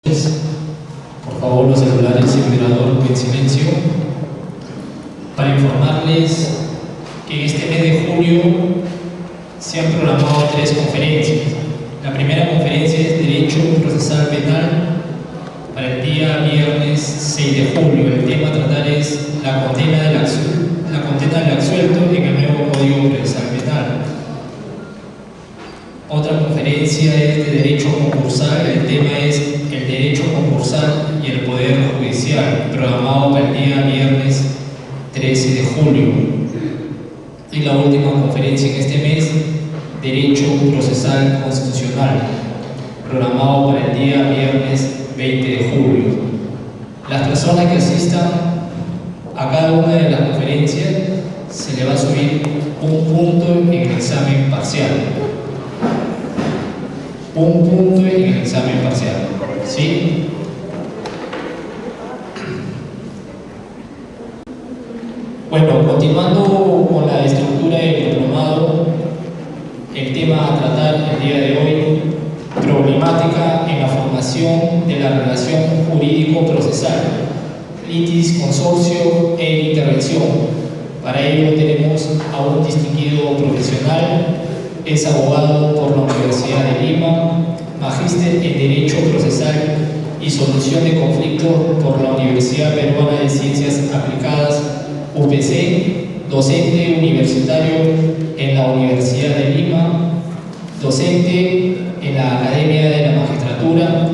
Por favor, los celulares y el vibrador en silencio, para informarles que en este mes de julio se han programado 3 conferencias. La primera conferencia es Derecho Procesal Penal para el día viernes 6 de julio. El tema a tratar es la condena del absuelto en el nuevo Código Procesal Penal. Otra conferencia es de Derecho Concursal. El tema es el Derecho Concursal y el Poder Judicial, programado para el día viernes 13 de julio. Y la última conferencia en este mes, Derecho Procesal Constitucional, programado para el día viernes 20 de julio. Las personas que asistan a cada una de las conferencias se le va a subir un punto en el examen parcial. Un punto en el examen parcial. ¿Sí? Bueno, continuando con la estructura del diplomado, el tema a tratar el día de hoy, problemática en la formación de la relación jurídico-procesal, litis, consorcio e intervención. Para ello tenemos a un distinguido profesional, es abogado por la Universidad de Lima, magíster en Derecho Procesal y Solución de Conflictos por la Universidad Peruana de Ciencias Aplicadas, UPC, docente universitario en la Universidad de Lima, docente en la Academia de la Magistratura,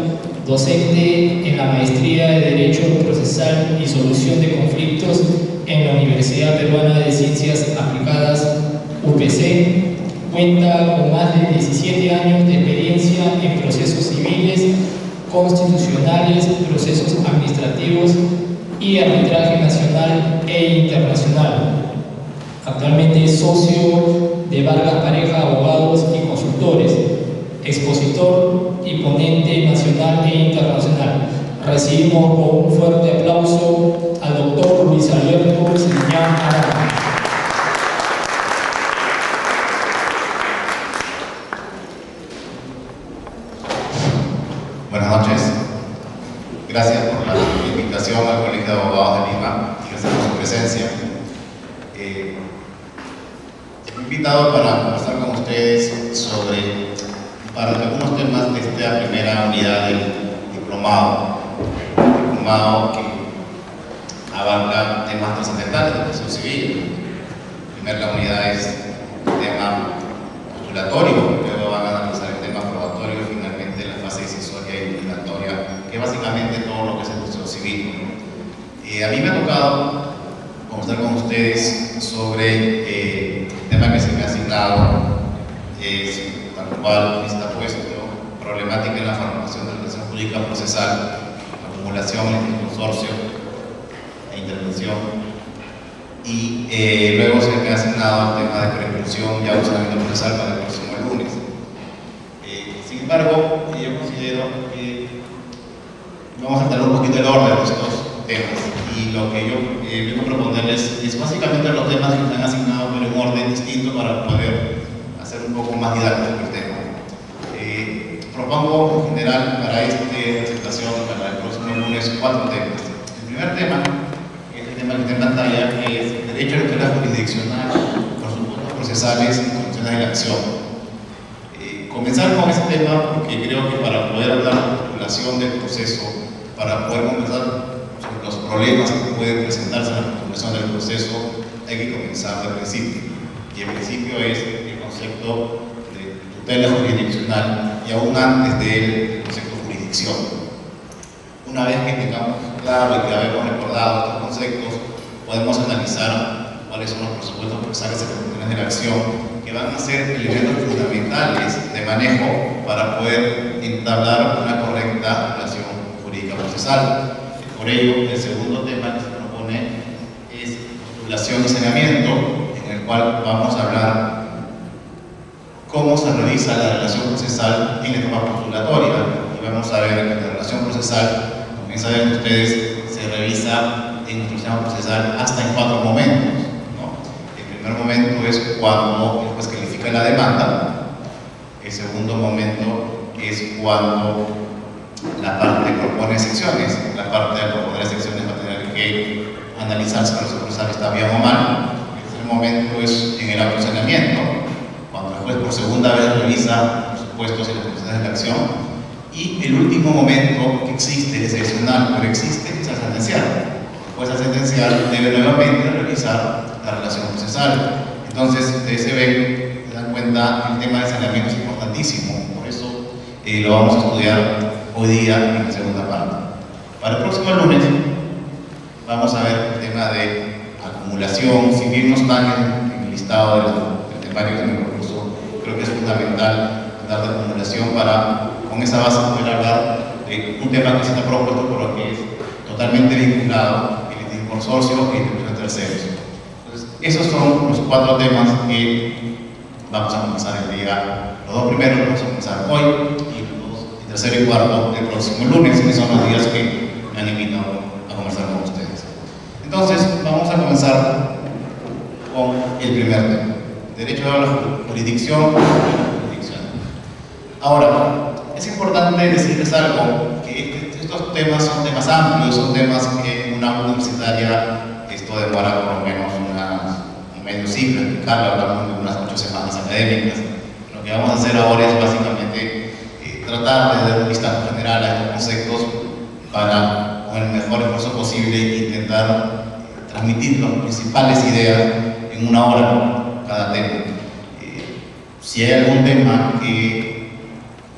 docente en la Maestría de Derecho Procesal y Solución de Conflictos en la Universidad Peruana de Ciencias Aplicadas, UPC. Cuenta con más de 17 años de experiencia en procesos civiles, constitucionales, procesos administrativos y arbitraje nacional e internacional. Actualmente es socio de Vargas Pareja Abogados y Consultores, expositor y ponente nacional e internacional. Recibimos con un fuerte aplauso al doctor Luis Alberto Siliñán Arana. Buenas noches. Gracias por la invitación al Colegio de Abogados de Lima y gracias por su presencia. He invitado para conversar con ustedes para algunos temas de esta primera unidad del diplomado que abarca temas trascendentales de proceso civil. La primera unidad es el tema postulatorio, luego van a analizar el tema probatorio y finalmente la fase decisoria y indagatoria, que es básicamente todo lo que es el proceso civil. A mí me ha tocado conversar con ustedes sobre el tema que se me ha asignado, tal cual está puesto, problemática en la formación de la relación jurídica procesal, acumulación entre consorcio e intervención, y luego se me ha asignado el tema de preclusión y abusamiento procesal para el próximo lunes. Sin embargo, yo considero que vamos a tener un poquito el orden de estos temas, y lo que yo vengo a proponerles es básicamente los temas que están asignados, pero en un orden distinto para poder hacer un poco más didáctico el tema. Propongo en general para esta presentación, para el próximo lunes, 4 temas. El primer tema es el tema que está en pantalla, que es Derecho a la tutela jurisdiccional por supuestos procesales y condiciones de la acción. Comenzar con este tema porque creo que para poder hablar de postulación del proceso, para poder conversar sobre los problemas que pueden presentarse en la postulación del proceso, hay que comenzar del principio. Y el principio es el concepto de tutela jurisdiccional y aún antes del concepto de jurisdicción. Una vez que tengamos claro y que habemos recordado estos conceptos, podemos analizar cuáles son los presupuestos procesales y las condiciones de la acción, que van a ser elementos fundamentales de manejo para poder entablar una correcta relación jurídica procesal. Por ello, el segundo tema que se propone es postulación y saneamiento, en el cual vamos a hablar cómo se revisa la relación procesal en la etapa postulatoria. Y vamos a ver que la relación procesal, como bien saben ustedes, se revisa en nuestro sistema procesal hasta en 4 momentos. El primer momento es cuando el juez califica la demanda. El segundo momento es cuando la parte de proponer secciones. La parte de proponer secciones va a tener que analizar si la sucursal está bien o mal. El momento es en el aprovisionamiento, cuando el juez por segunda vez revisa los supuestos y las condiciones de la acción. Y el último momento que existe, es excepcional, pero existe, es al sentenciar. El juez al sentenciar debe nuevamente revisar la relación procesal. Entonces, ustedes se dan cuenta, el tema de saneamiento es importantísimo. Por eso lo vamos a estudiar hoy día en la segunda parte. Para el próximo lunes vamos a ver el tema de acumulación. Si bien no están en el listado del temario de mi recurso, creo que es fundamental hablar de acumulación para, con esa base, poder hablar de un tema que se está propuesto por lo que es totalmente vinculado, el consorcio y el terceros. Entonces, esos son los 4 temas que vamos a comenzar el día. Los 2 primeros los vamos a comenzar hoy y el tercero y cuarto el próximo lunes, que son los días que me han invitado a conversar con ustedes. Entonces, vamos a comenzar con el primer tema: derecho a la jurisdicción y la jurisdicción. Ahora, es importante decirles algo, que estos temas son temas amplios, son temas que en una universitaria esto demora por lo menos un medio siglo explicarlo, hablamos de unas 8 semanas académicas. Lo que vamos a hacer ahora es básicamente tratar de dar un vistazo general a estos conceptos para, con el mejor esfuerzo posible, intentar transmitir las principales ideas en una hora cada tema. Si hay algún tema que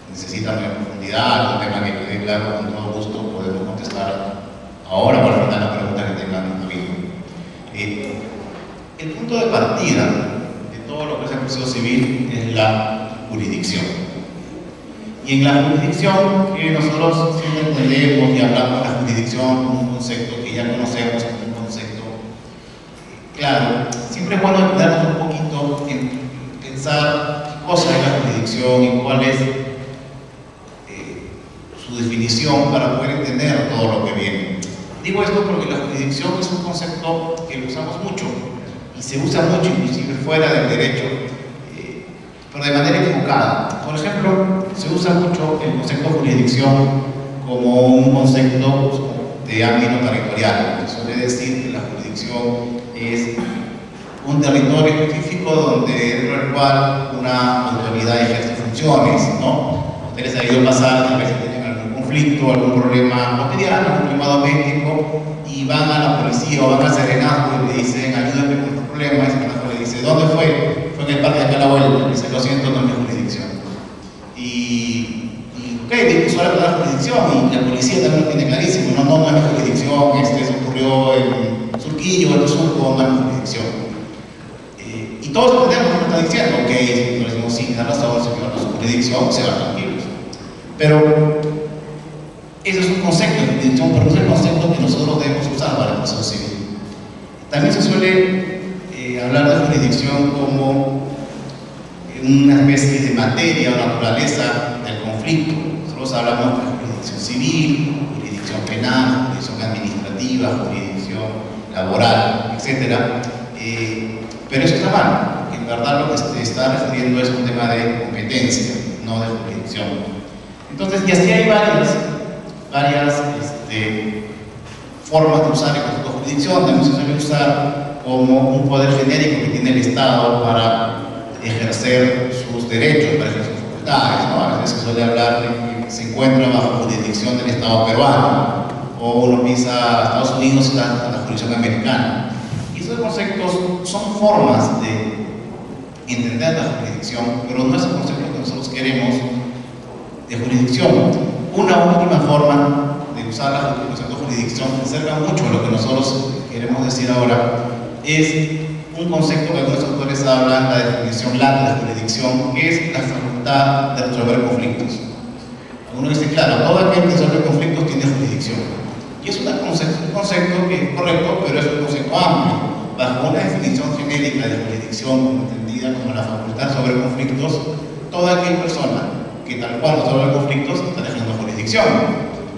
necesita mayor profundidad, algún tema que quede claro, con todo gusto podemos contestar ahora o al final la pregunta que tengan habido. El punto de partida de todo lo que es el proceso civil es la jurisdicción. Y en la jurisdicción, que nosotros siempre entendemos y hablamos de la jurisdicción como un concepto que ya conocemos, como un concepto claro, siempre es bueno quedarnos un poquito en pensar qué cosa es la jurisdicción y cuál es su definición para poder entender todo lo que viene. Digo esto porque la jurisdicción es un concepto que lo usamos mucho y se usa mucho inclusive fuera del derecho, pero de manera equivocada. Por ejemplo, se usa mucho el concepto de jurisdicción como un concepto de ámbito territorial. Se suele decir que la jurisdicción es un territorio específico dentro del cual una autoridad ejerce funciones, ¿no? Ustedes han ido pasar, a veces tienen algún conflicto, algún problema cotidiano, algún problema doméstico, y van a la policía o van al serenazgo y le dicen, ayúdame con este problema, y el serenazgo le dice, ¿dónde fue? Fue en el parque de acá a la vuelta. Dice, lo siento, no es mi jurisdicción. Ok, dispuso la palabra jurisdicción, y la policía también lo tiene clarísimo, no es mi jurisdicción, se ocurrió en Surquillo, en Surco, no es mi jurisdicción. Y todos entendemos lo que está diciendo, ok, si le decimos, sí, da razón, señor, no es su jurisdicción, se van tranquilos. Pero ese es un concepto de jurisdicción, pero no es el concepto que nosotros debemos usar para el proceso civil. También se suele hablar de jurisdicción como una especie de materia o naturaleza del conflicto. Nosotros hablamos de jurisdicción civil, jurisdicción penal, jurisdicción administrativa, jurisdicción laboral, etc. Pero eso está mal, porque en verdad lo que se está refiriendo es un tema de competencia, no de jurisdicción. Entonces, y así hay varias formas de usar el concepto de jurisdicción. También se suele usar como un poder genérico que tiene el Estado para ejercer sus derechos, para ejercer sus facultades, ¿no? A veces se suele hablar de que se encuentra bajo jurisdicción del Estado peruano, o uno piensa a Estados Unidos y la jurisdicción americana. Y esos conceptos son formas de entender la jurisdicción, pero no es el concepto que nosotros queremos de jurisdicción. Una última forma de usar el concepto de jurisdicción que acerca mucho a lo que nosotros queremos decir ahora, es un concepto que algunos autores hablan, la definición lata de la jurisdicción, que es la facultad de resolver conflictos. Algunos dicen, claro, todo aquel que resuelve conflictos tiene jurisdicción. Y es un concepto que es correcto, pero es un concepto amplio. Bajo una definición genérica de jurisdicción, entendida como la facultad sobre conflictos, toda aquella persona que tal cual resuelve conflictos está ejerciendo jurisdicción.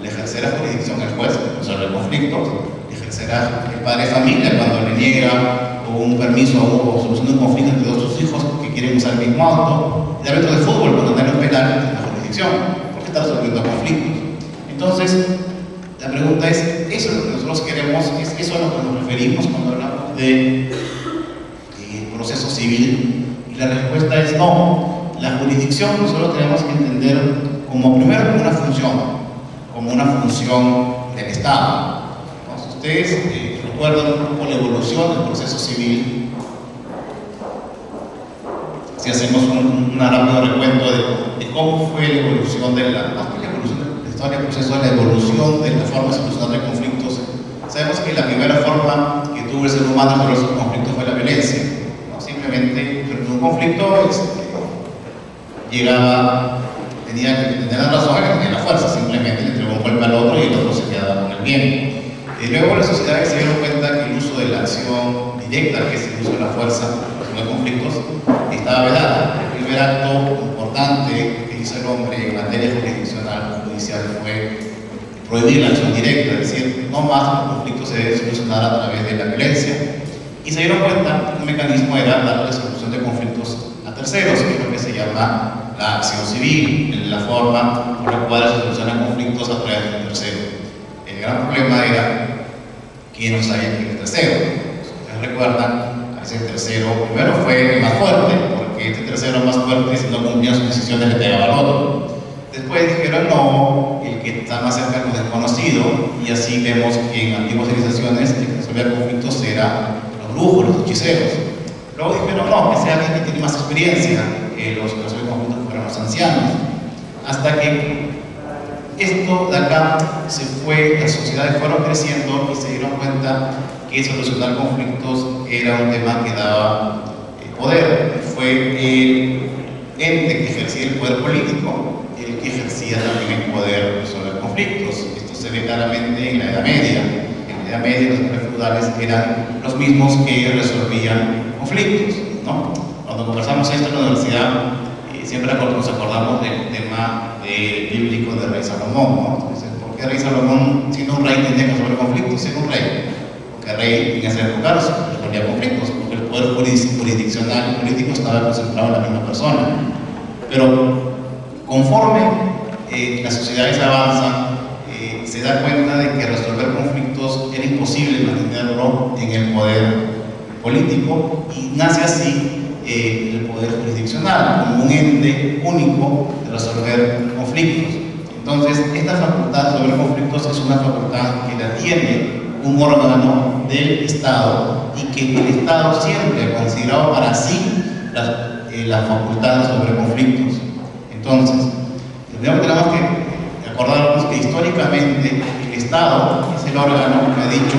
Le ejercerá jurisdicción el juez, resuelve conflictos, le ejercerá el padre de familia cuando le niega un permiso o soluciona un conflicto entre dos de sus hijos que quieren usar el mismo auto. El árbitro de fútbol, cuando está en un penal, tiene jurisdicción, porque está resolviendo conflictos. Entonces, la pregunta es, ¿eso es lo que nosotros queremos? ¿Es eso a lo que nos referimos cuando hablamos de proceso civil? Y la respuesta es no. La jurisdicción nosotros tenemos que entender primero como una función del Estado. Entonces, ustedes recuerdan un poco la evolución del proceso civil. Si hacemos un rápido recuento de cómo fue la evolución de la historia del proceso de la evolución de la forma de solucionar de conflictos, sabemos que la primera forma que tuvo el ser humano sobre esos conflictos fue la violencia. ¿No? Simplemente, un conflicto tenía que tener la razón, que tenía la fuerza, simplemente le entregó un golpe al otro y el otro se quedaba con el bien. Y luego las sociedades se dieron cuenta que el uso de la acción directa, que es el uso de la fuerza para resolver conflictos, estaba vedado. El primer acto importante que hizo el hombre en materia jurisdiccional, judicial, fue prohibir la acción directa, es decir, no más los conflictos se deben solucionar a través de la violencia. Y se dieron cuenta que un mecanismo era darle solución de conflictos a terceros, que es lo que se llama la acción civil, la forma por la cual se solucionan conflictos a través de un tercero. El gran problema era que no sabían quién era el tercero. Ustedes recuerdan, a ese tercero primero fue más fuerte, porque este tercero más fuerte, si no cumplía sus decisiones, le pegaba al otro. Después dijeron no, el que está más cerca es desconocido, y así vemos que en antiguas civilizaciones el que resolvía conflictos eran los brujos, los hechiceros. Luego dijeron no, que sea alguien que tiene más experiencia, que los que resuelven conflictos fueran los ancianos. Hasta que esto de acá las sociedades fueron creciendo y se dieron cuenta que solucionar conflictos era un tema que daba poder. Fue el ente que ejercía el poder político el que ejercía también el poder de resolver conflictos. Esto se ve claramente en la Edad Media. En la Edad Media los hombres feudales eran los mismos que resolvían conflictos, ¿no? Cuando conversamos esto en la universidad, siempre nos acordamos del tema bíblico del rey Salomón, ¿no? Entonces, ¿por qué el rey Salomón, siendo un rey, tenía que resolver conflictos? Siendo un rey, porque el rey tenía que ser educado, resolvía conflictos, porque el poder jurisdiccional y político estaba concentrado en la misma persona. Pero conforme las sociedades avanzan, se da cuenta de que resolver conflictos era imposible mantenerlo en el poder político, y nace así el poder jurisdiccional como un ente único de resolver conflictos. Entonces, esta facultad de resolver conflictos es una facultad que la tiene un órgano del Estado, y que el Estado siempre ha considerado para sí la facultad de resolver conflictos. Entonces, primero tenemos que acordarnos que históricamente el Estado es el órgano que ha dicho: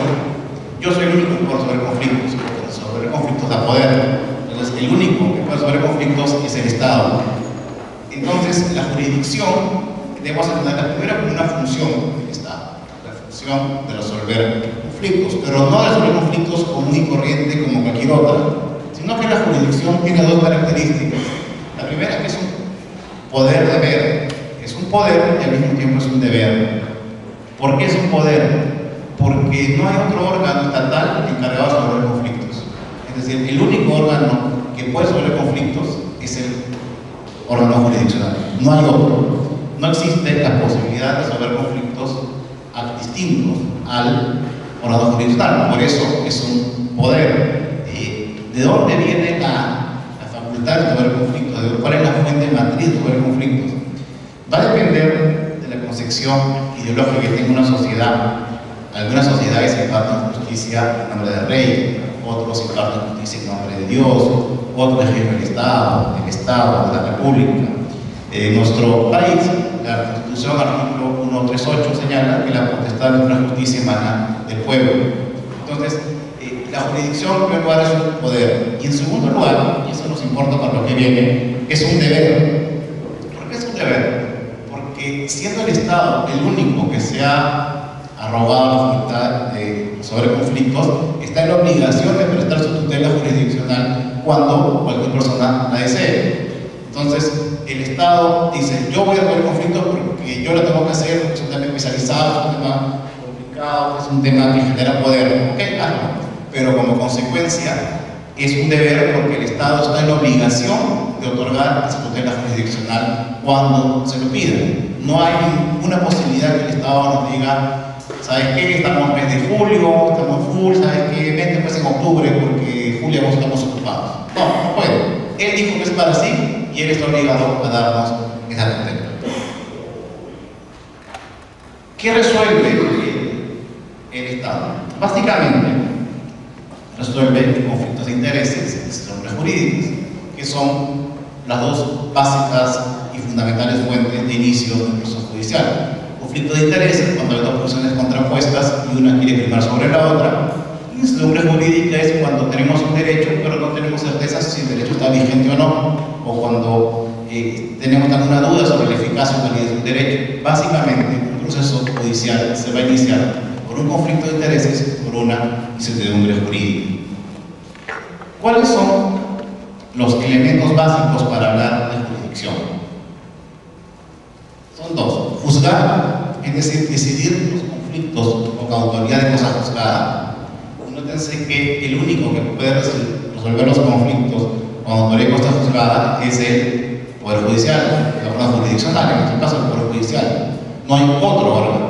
yo soy el único que puede resolver conflictos, porque resolver conflictos da poder. Entonces, el único que puede resolver conflictos es el Estado. Entonces, la jurisdicción debemos entenderla primero como una función del Estado, la función de resolver conflictos, pero no de resolver conflictos común y corriente como cualquier otra, sino que la jurisdicción tiene dos características. La primera es que es un poder-deber, es un poder y al mismo tiempo es un deber. ¿Por qué es un poder? Porque no hay otro órgano estatal encargado de resolver conflictos. Es decir, el único órgano que puede resolver conflictos es el órgano jurisdiccional, no hay otro. No existe la posibilidad de resolver conflictos distintos al órgano jurisdiccional, por eso es un poder. ¿De dónde viene la facultad de resolver conflictos? ¿Cuál es la fuente matriz de resolver conflictos? Va a depender de la concepción ideológica que tenga una sociedad. Algunas sociedades imparten justicia en nombre del rey, otros imparten justicia en nombre de Dios, otros ejercen el Estado, de la República. En nuestro país, la Constitución, artículo 138, señala que la potestad de la justicia emana del pueblo. Entonces, la jurisdicción, en primer lugar, es un poder. Y en segundo lugar, y eso nos importa para lo que viene, es un deber. ¿Por qué es un deber? Porque siendo el Estado el único que se ha arrogado la facultad de resolver conflictos, está en la obligación de prestar su tutela jurisdiccional cuando cualquier persona la desee. Entonces, el Estado dice: yo voy a resolver conflictos porque yo lo tengo que hacer, porque es un tema especializado, es un tema complicado, es un tema que genera poder. Ok, hazlo. Pero como consecuencia, es un deber porque el Estado está en la obligación de otorgar esa tutela jurisdiccional cuando se lo pida. No hay ninguna posibilidad que el Estado nos diga, ¿sabes qué? Estamos en mes de julio, estamos full, ¿sabes qué? Vente pues en octubre porque julio agosto estamos ocupados. No, no puede. Él dijo que es para sí y él está obligado a darnos esa tutela. ¿Qué resuelve el Estado? Básicamente, resuelve conflictos de intereses y certidumbres jurídicas, que son las dos básicas y fundamentales fuentes de inicio del proceso judicial. Conflicto de intereses, cuando hay dos posiciones contrapuestas y una quiere primar sobre la otra. Y certidumbre jurídica es cuando tenemos un derecho, pero no tenemos certeza si el derecho está vigente o no, o cuando tenemos alguna duda sobre la eficacia o validez de un derecho. Básicamente, un proceso judicial se va a iniciar por un conflicto de intereses, por una incertidumbre jurídica. ¿Cuáles son los elementos básicos para hablar de jurisdicción? Son dos. Juzgar, es decir, decidir los conflictos con autoridad de cosa juzgada. Nótense que el único que puede resolver los conflictos con autoridad de cosa juzgada es el Poder Judicial, la órgano jurisdiccional, en este caso el Poder Judicial. No hay otro órgano.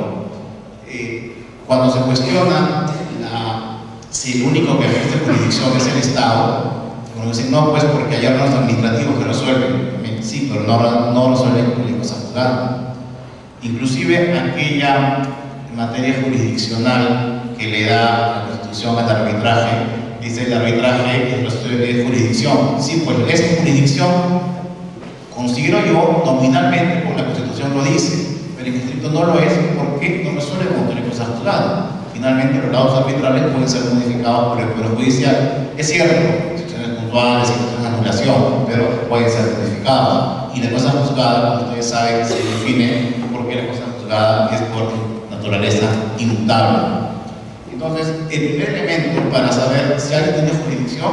Cuando se cuestiona si el único que ejerce jurisdicción es el Estado, uno dice, no, pues porque hay órganos administrativos que resuelven. Sí, pero no resuelven con cosa juzgada. Inclusive aquella materia jurisdiccional que le da la Constitución al arbitraje, dice el arbitraje es jurisdicción. Sí, pues es jurisdicción, considero yo nominalmente, porque la Constitución lo dice, pero en estricto no lo es porque no resuelve con cosa juzgada. Finalmente, los laudos arbitrales pueden ser modificados por el Poder Judicial. Es cierto, situaciones puntuales, situaciones de anulación, pero pueden ser modificados. Y la cosa juzgada, como ustedes saben, se define porque la cosa juzgada es por naturaleza inmutable. Entonces, el primer elemento para saber si alguien tiene jurisdicción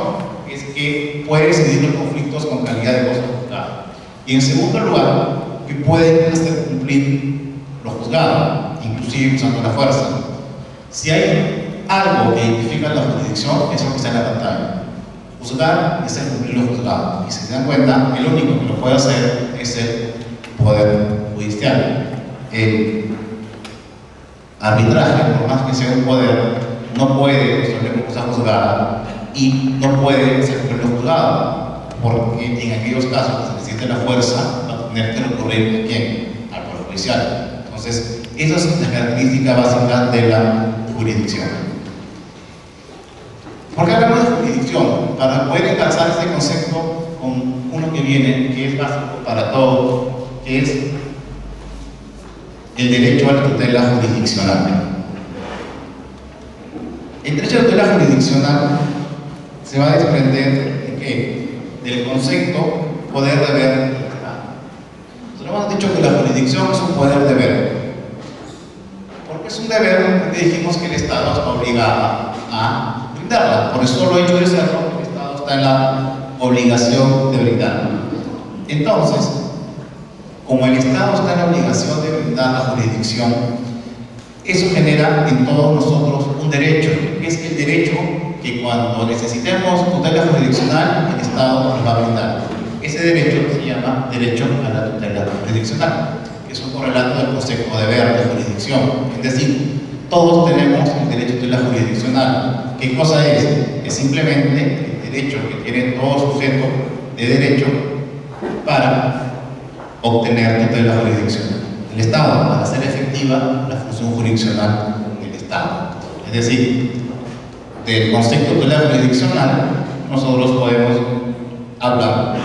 es que puede decidir los conflictos con calidad de cosa juzgada. Y en segundo lugar, que puede hacer cumplir lo juzgado, inclusive usando la fuerza. Si hay algo que identifica la jurisdicción, es lo que está en la pantalla. Juzgar es hacer cumplir lo juzgado. Y si se dan cuenta, el único que lo puede hacer es el Poder Judicial. El arbitraje, por más que sea un poder, no puede resolver cosa juzgada y no puede hacer cumplir lo juzgado, porque en aquellos casos que se necesite la fuerza, va a tener que recurrir ¿a quién? Al Poder Judicial. Entonces, esa es la característica básica de la jurisdicción. ¿Por qué hablamos de jurisdicción? Para poder enlazar este concepto con uno que viene, que es básico para todos, que es el derecho a la tutela jurisdiccional. El derecho a la tutela jurisdiccional se va a desprender de ¿qué? Del concepto poder-deber. Nosotros hemos dicho que la jurisdicción es un poder-deber. Es un deber porque dijimos que el Estado está obligado a brindarla. Por eso lo he hecho de serlo, el Estado está en la obligación de brindarla. Entonces, como el Estado está en la obligación de brindar la jurisdicción, eso genera en todos nosotros un derecho, que es el derecho que cuando necesitemos tutela jurisdiccional, el Estado nos va a brindar. Ese derecho se llama derecho a la tutela jurisdiccional. Es un correlato del concepto de deber de jurisdicción. Es decir, todos tenemos el derecho a tutela jurisdiccional. ¿Qué cosa es? Es simplemente el derecho que tiene todo sujeto de derecho para obtener tutela jurisdiccional. El Estado, para hacer efectiva la función jurisdiccional del Estado. Es decir, del concepto de tutela jurisdiccional, nosotros podemos hablar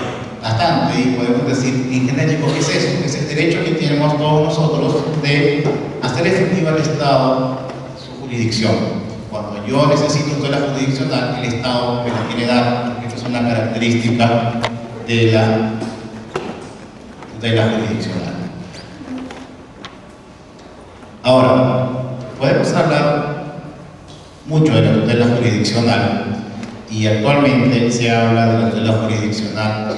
bastante y podemos decir en genérico qué es eso, es el derecho que tenemos todos nosotros de hacer efectiva al Estado su jurisdicción. Cuando yo necesito tutela jurisdiccional, el Estado me la quiere dar, porque esta es una característica de la tutela jurisdiccional. Ahora, podemos hablar mucho de la tutela jurisdiccional y actualmente se habla de la tutela jurisdiccional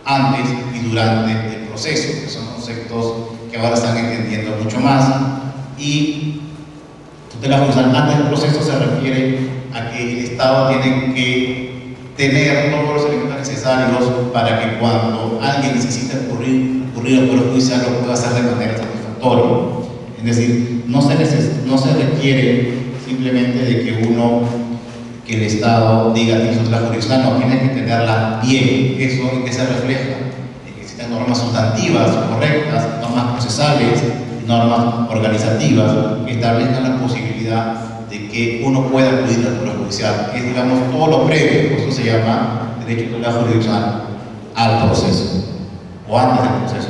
antes y durante el proceso, que son conceptos que ahora están entendiendo mucho más. Y tutela jurisdiccional antes del proceso se refiere a que el Estado tiene que tener todos los elementos necesarios para que cuando alguien necesita recurrir al Poder Judicial lo pueda hacer de manera satisfactoria. Es decir, no se requiere simplemente de que el Estado diga que es la jurisdicción, no, tiene que tenerla bien. ¿Eso en qué se refleja? Que existen normas sustantivas correctas, normas procesales, normas organizativas que establezcan la posibilidad de que uno pueda acudir al Poder Judicial. Es, digamos, todo lo previo, por eso se llama derecho tutelar jurisdiccional al proceso, o antes del proceso.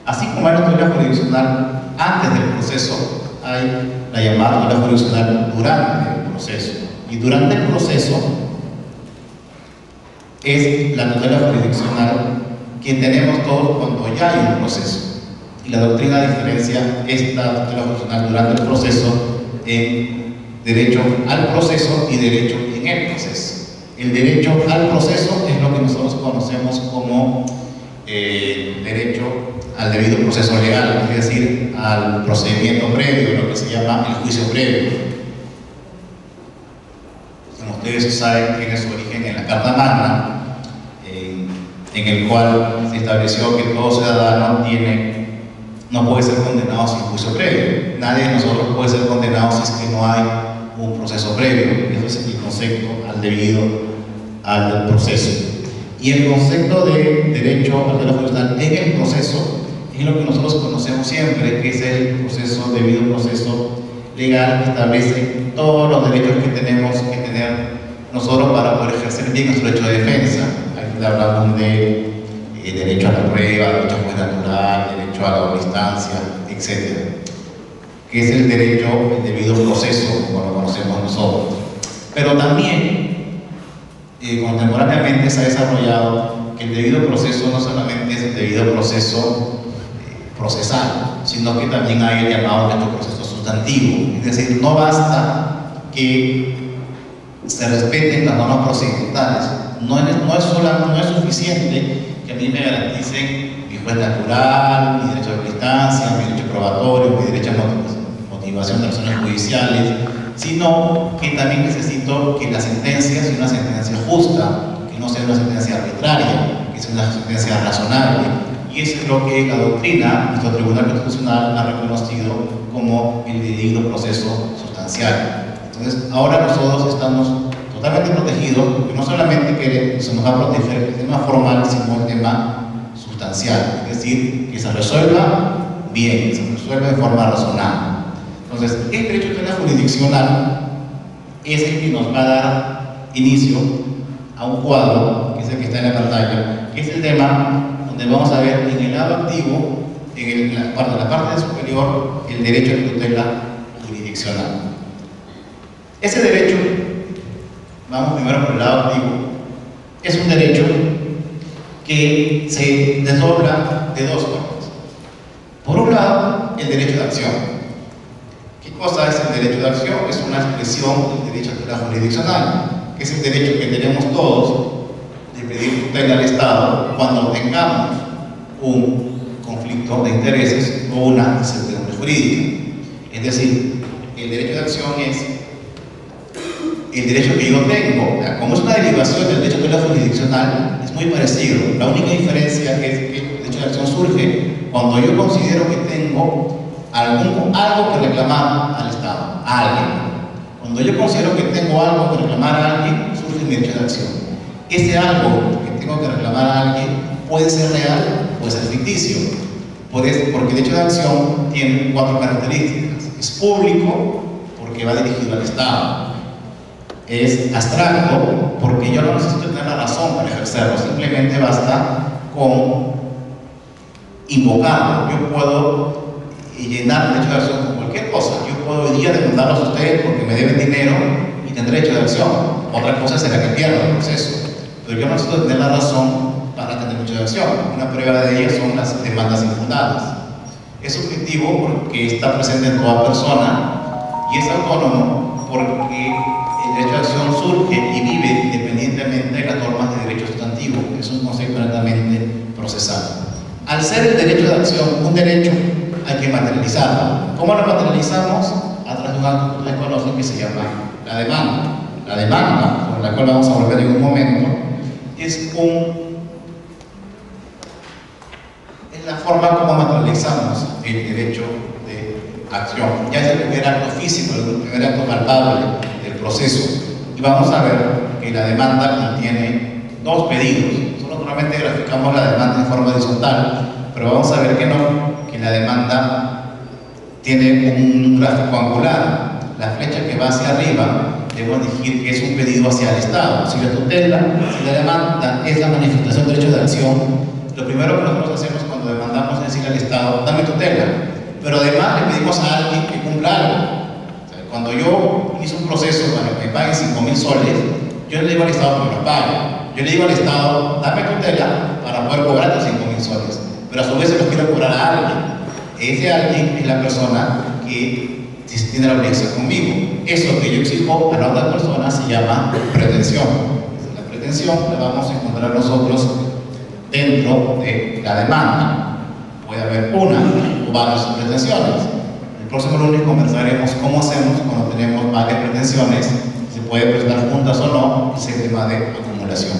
Así como hay la tutela jurisdiccional antes del proceso, hay la llamada tutela jurisdiccional durante el proceso. Y durante el proceso es la tutela jurisdiccional que tenemos todos cuando ya hay un proceso. Y la doctrina diferencia esta tutela jurisdiccional durante el proceso en derecho al proceso y derecho en el proceso. El derecho al proceso es lo que nosotros conocemos como derecho al debido proceso legal, es decir, al procedimiento previo, lo que se llama el juicio previo. Como ustedes saben, tiene su origen en la Carta Magna, en el cual se estableció que todo ciudadano no puede ser condenado sin juicio previo. Nadie de nosotros puede ser condenado si es que no hay un proceso previo. Eso es el concepto al debido al proceso. Y el concepto de derecho al derecho judicial en el proceso es lo que nosotros conocemos siempre, que es el proceso, debido proceso legal, que establece todos los derechos que tenemos que tener nosotros para poder ejercer bien nuestro derecho de defensa. Aquí hablamos de derecho a la prueba, derecho a juez natural, derecho a la doble instancia, etc. Que es el derecho, el debido proceso, como lo conocemos nosotros. Pero también, contemporáneamente se ha desarrollado que el debido proceso no solamente es el debido proceso procesal, sino que también hay el llamado derecho proceso sustantivo. Es decir, no basta que se respeten las normas procedimentales. No es suficiente que a mí me garanticen mi juez natural, mi derecho a la instancia, mi derecho probatorio, mi derecho a motivación de acciones judiciales, sino que también necesito que la sentencia sea una sentencia justa, que no sea una sentencia arbitraria, que sea una sentencia razonable. Y eso es lo que la doctrina, nuestro Tribunal Constitucional, ha reconocido como el debido proceso sustancial. Entonces, ahora nosotros estamos totalmente protegidos, porque no solamente que se nos va a proteger el tema formal, sino el tema sustancial, es decir, que se resuelva bien, que se resuelva de forma razonable. Entonces, el derecho tutela jurisdiccional es el que nos va a dar inicio a un cuadro, que es el que está en la pantalla, que es el tema donde vamos a ver en el lado activo, en la parte superior, el derecho de tutela jurisdiccional. Ese derecho, vamos primero por el lado activo, es un derecho que se desdobla de dos formas. Por un lado, el derecho de acción. ¿Qué cosa es el derecho de acción? Es una expresión del derecho a tutela jurisdiccional, que es el derecho que tenemos todos de pedir tutela al Estado cuando tengamos un conflicto de intereses o una incertidumbre jurídica. Es decir, el derecho de acción es el derecho que yo tengo. Como es una derivación del derecho de tutela jurisdiccional, es muy parecido. La única diferencia es que el derecho de acción surge cuando yo considero que tengo algo que reclamar al Estado, a alguien. Cuando yo considero que tengo algo que reclamar a alguien, surge mi derecho de acción. Ese algo que tengo que reclamar a alguien puede ser real, puede ser ficticio, porque el derecho de acción tiene 4 características. Es público, porque va dirigido al Estado. Es abstracto, porque yo no necesito tener la razón para ejercerlo, simplemente basta con invocarlo. Yo puedo llenar el derecho de acción con cualquier cosa. Yo puedo hoy día demandarlos a ustedes porque me deben dinero y tendré derecho de acción. Otra cosa será que pierda el proceso. Pero yo no necesito tener la razón para tener derecho de acción. Una prueba de ello son las demandas infundadas. Es subjetivo porque está presente en toda persona y es autónomo porque el derecho de acción surge y vive independientemente de las normas de derecho sustantivo. Es un concepto netamente procesal. Al ser el derecho de acción un derecho, hay que materializarlo. ¿Cómo lo materializamos? A través de un acto que ustedes conocen que se llama la demanda. la demanda, sobre la cual vamos a volver en un momento, es la forma como materializamos el derecho de acción. Ya es el primer acto físico, el primer acto palpable del proceso. Y vamos a ver que la demanda contiene dos pedidos. Nosotros normalmente graficamos la demanda en forma horizontal, pero vamos a ver que no, que la demanda tiene un gráfico angular. La flecha que va hacia arriba debo decir que es un pedido hacia el Estado. Si la tutela, si la demanda es la manifestación del derecho de acción, lo primero que nosotros hacemos cuando demandamos es decirle al Estado, dame tutela, pero además le pedimos a alguien que cumpla algo. O sea, cuando yo hice un proceso para que me paguen 5.000 soles, yo le digo al Estado que me lo pague. Yo le digo al Estado, dame tutela para poder cobrar los 5.000 soles, pero a su vez se los quiero cobrar a alguien. Ese alguien es la persona que tiene la obligación conmigo. Eso que yo exijo a la otra persona se llama pretensión. La pretensión la vamos a encontrar nosotros dentro de la demanda. Puede haber una o varias pretensiones. El próximo lunes conversaremos cómo hacemos cuando tenemos varias pretensiones, si se puede presentar juntas o no, ese tema de acumulación.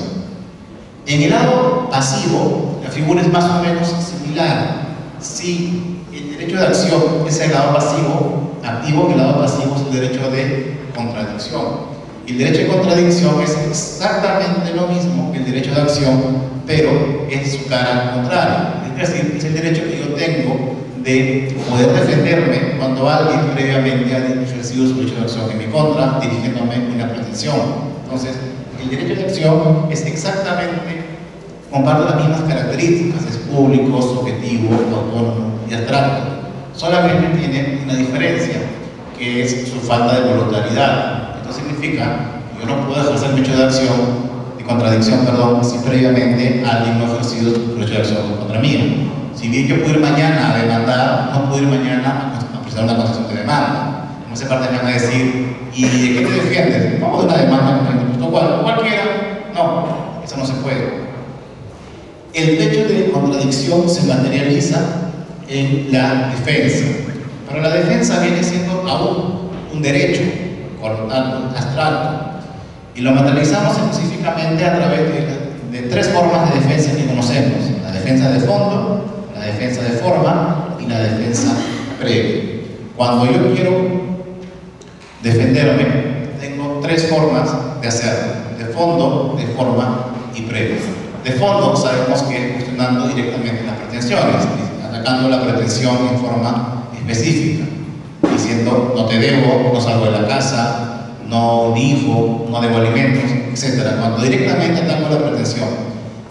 En el lado pasivo, la figura es más o menos similar. Si el derecho de acción es el lado pasivo, activo, el lado pasivo es el derecho de contradicción. Y el derecho de contradicción es exactamente lo mismo que el derecho de acción, pero es su cara contraria. Es decir, es el derecho que yo tengo de poder defenderme cuando alguien previamente ha ejercido su derecho de acción en mi contra, dirigiéndome una pretensión. Entonces, el derecho de acción es exactamente, comparte las mismas características, es público, subjetivo, autónomo y abstracto. Solamente tiene una diferencia, que es su falta de voluntariedad. Esto significa que yo no puedo ejercer mi derecho de acción, de contradicción, perdón, si previamente alguien no ha ejercido su derecho de acción contra mí. Si bien yo puedo ir mañana a demandar, no puedo ir mañana a presentar una concesión de demanda. No se parte me van a decir, ¿y de qué te defiendes? No, de una demanda contra el impuesto cualquiera. No, eso no se puede. El derecho de contradicción se materializa en la defensa. Pero la defensa viene siendo aún un derecho, por lo tanto, abstracto. Y lo materializamos específicamente a través de tres formas de defensa que conocemos: la defensa de fondo, la defensa de forma y la defensa previa. Cuando yo quiero defenderme, tengo tres formas de hacerlo: de fondo, de forma y previa. De fondo sabemos que es cuestionando directamente las pretensiones, atacando la pretensión en forma específica, diciendo no te debo, no salgo de la casa, no hijo, no debo alimentos, etc. Cuando directamente ataco la pretensión.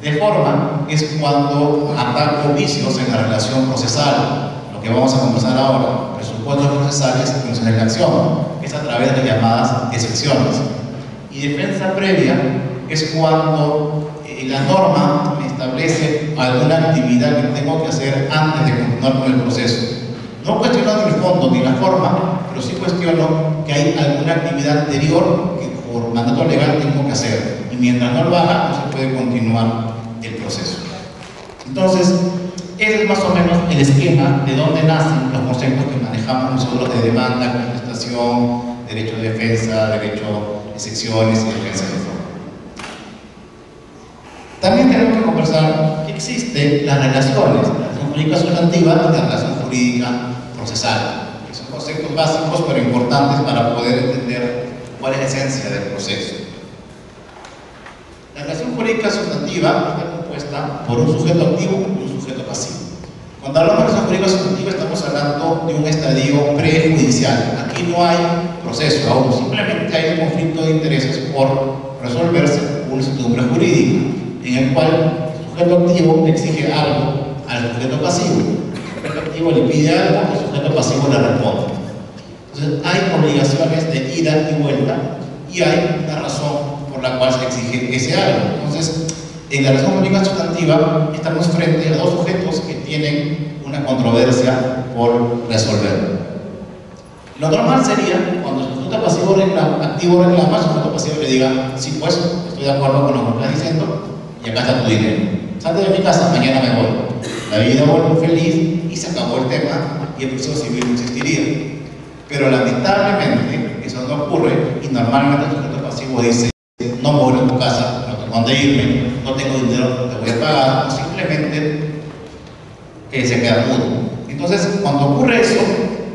De forma es cuando ataco vicios en la relación procesal, lo que vamos a conversar ahora, presupuestos procesales y funciones de la acción, es a través de llamadas excepciones. Y defensa previa es cuando la norma me establece alguna actividad que tengo que hacer antes de continuar con el proceso. No cuestiono ni el fondo ni la forma, pero sí cuestiono que hay alguna actividad anterior que por mandato legal tengo que hacer. Y mientras no lo haga, no se puede continuar el proceso. Entonces, ese es más o menos el esquema de dónde nacen los conceptos que manejamos nosotros de demanda, contestación, derecho de defensa, derecho de secciones y defensa de forma. También tenemos que conversar que existen las relaciones, la relación jurídica sustantiva y la relación jurídica procesal, que son conceptos básicos pero importantes para poder entender cuál es la esencia del proceso. La relación jurídica sustantiva está compuesta por un sujeto activo y un sujeto pasivo. Cuando hablamos de relación jurídica sustantiva estamos hablando de un estadio prejudicial. Aquí no hay proceso aún, simplemente hay un conflicto de intereses por resolverse una incertidumbre jurídica, en el cual el sujeto activo exige algo al sujeto pasivo. El sujeto activo le pide algo, el sujeto pasivo le responde. Entonces hay obligaciones de ida y vuelta y hay una razón por la cual se exige ese algo. Entonces, en la relación jurídica sustantiva estamos frente a dos sujetos que tienen una controversia por resolver. Lo normal sería cuando el sujeto pasivo activo reclama, el sujeto pasivo le diga: sí, pues estoy de acuerdo con lo que estás diciendo y acá está tu dinero. Salte de mi casa, mañana me voy. La vida vuelve feliz y se acabó el tema y el proceso civil no existiría. Pero lamentablemente eso no ocurre y normalmente el sujeto pasivo tipo dice, no me voy a tu casa, no tengo dónde irme, no tengo dinero, te voy a pagar, o simplemente se queda mudo. Entonces, cuando ocurre eso,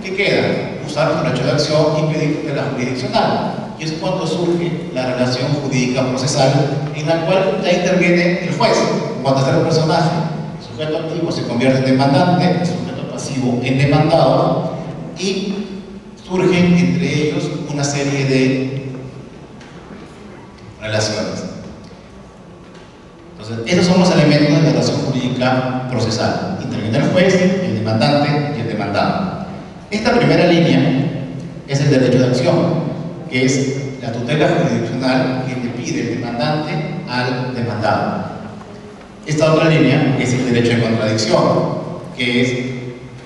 ¿qué queda? Usar el derecho de acción y pedir tutela jurisdiccional. Y es cuando surge la relación jurídica procesal en la cual ya interviene el juez, como tercer personaje. El sujeto activo se convierte en demandante, el sujeto pasivo en demandado, y surgen entre ellos una serie de relaciones. Entonces, esos son los elementos de la relación jurídica procesal. Interviene el juez, el demandante y el demandado. Esta primera línea es el derecho de acción, que es la tutela jurisdiccional que le pide el demandante al demandado. Esta otra línea es el derecho de contradicción, que es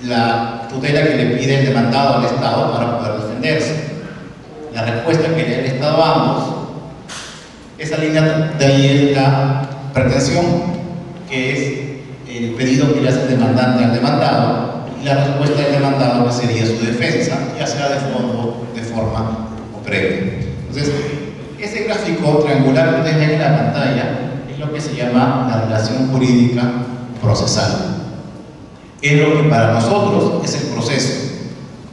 la tutela que le pide el demandado al Estado para poder defenderse. La respuesta que le da el Estado a ambos, esa línea de ahí es la pretensión, que es el pedido que le hace el demandante al demandado, y la respuesta del demandado, que sería su defensa, ya sea de fondo, de forma o previa. Entonces, ese gráfico triangular que ustedes ven en la pantalla es lo que se llama la relación jurídica procesal. Es lo que para nosotros es el proceso.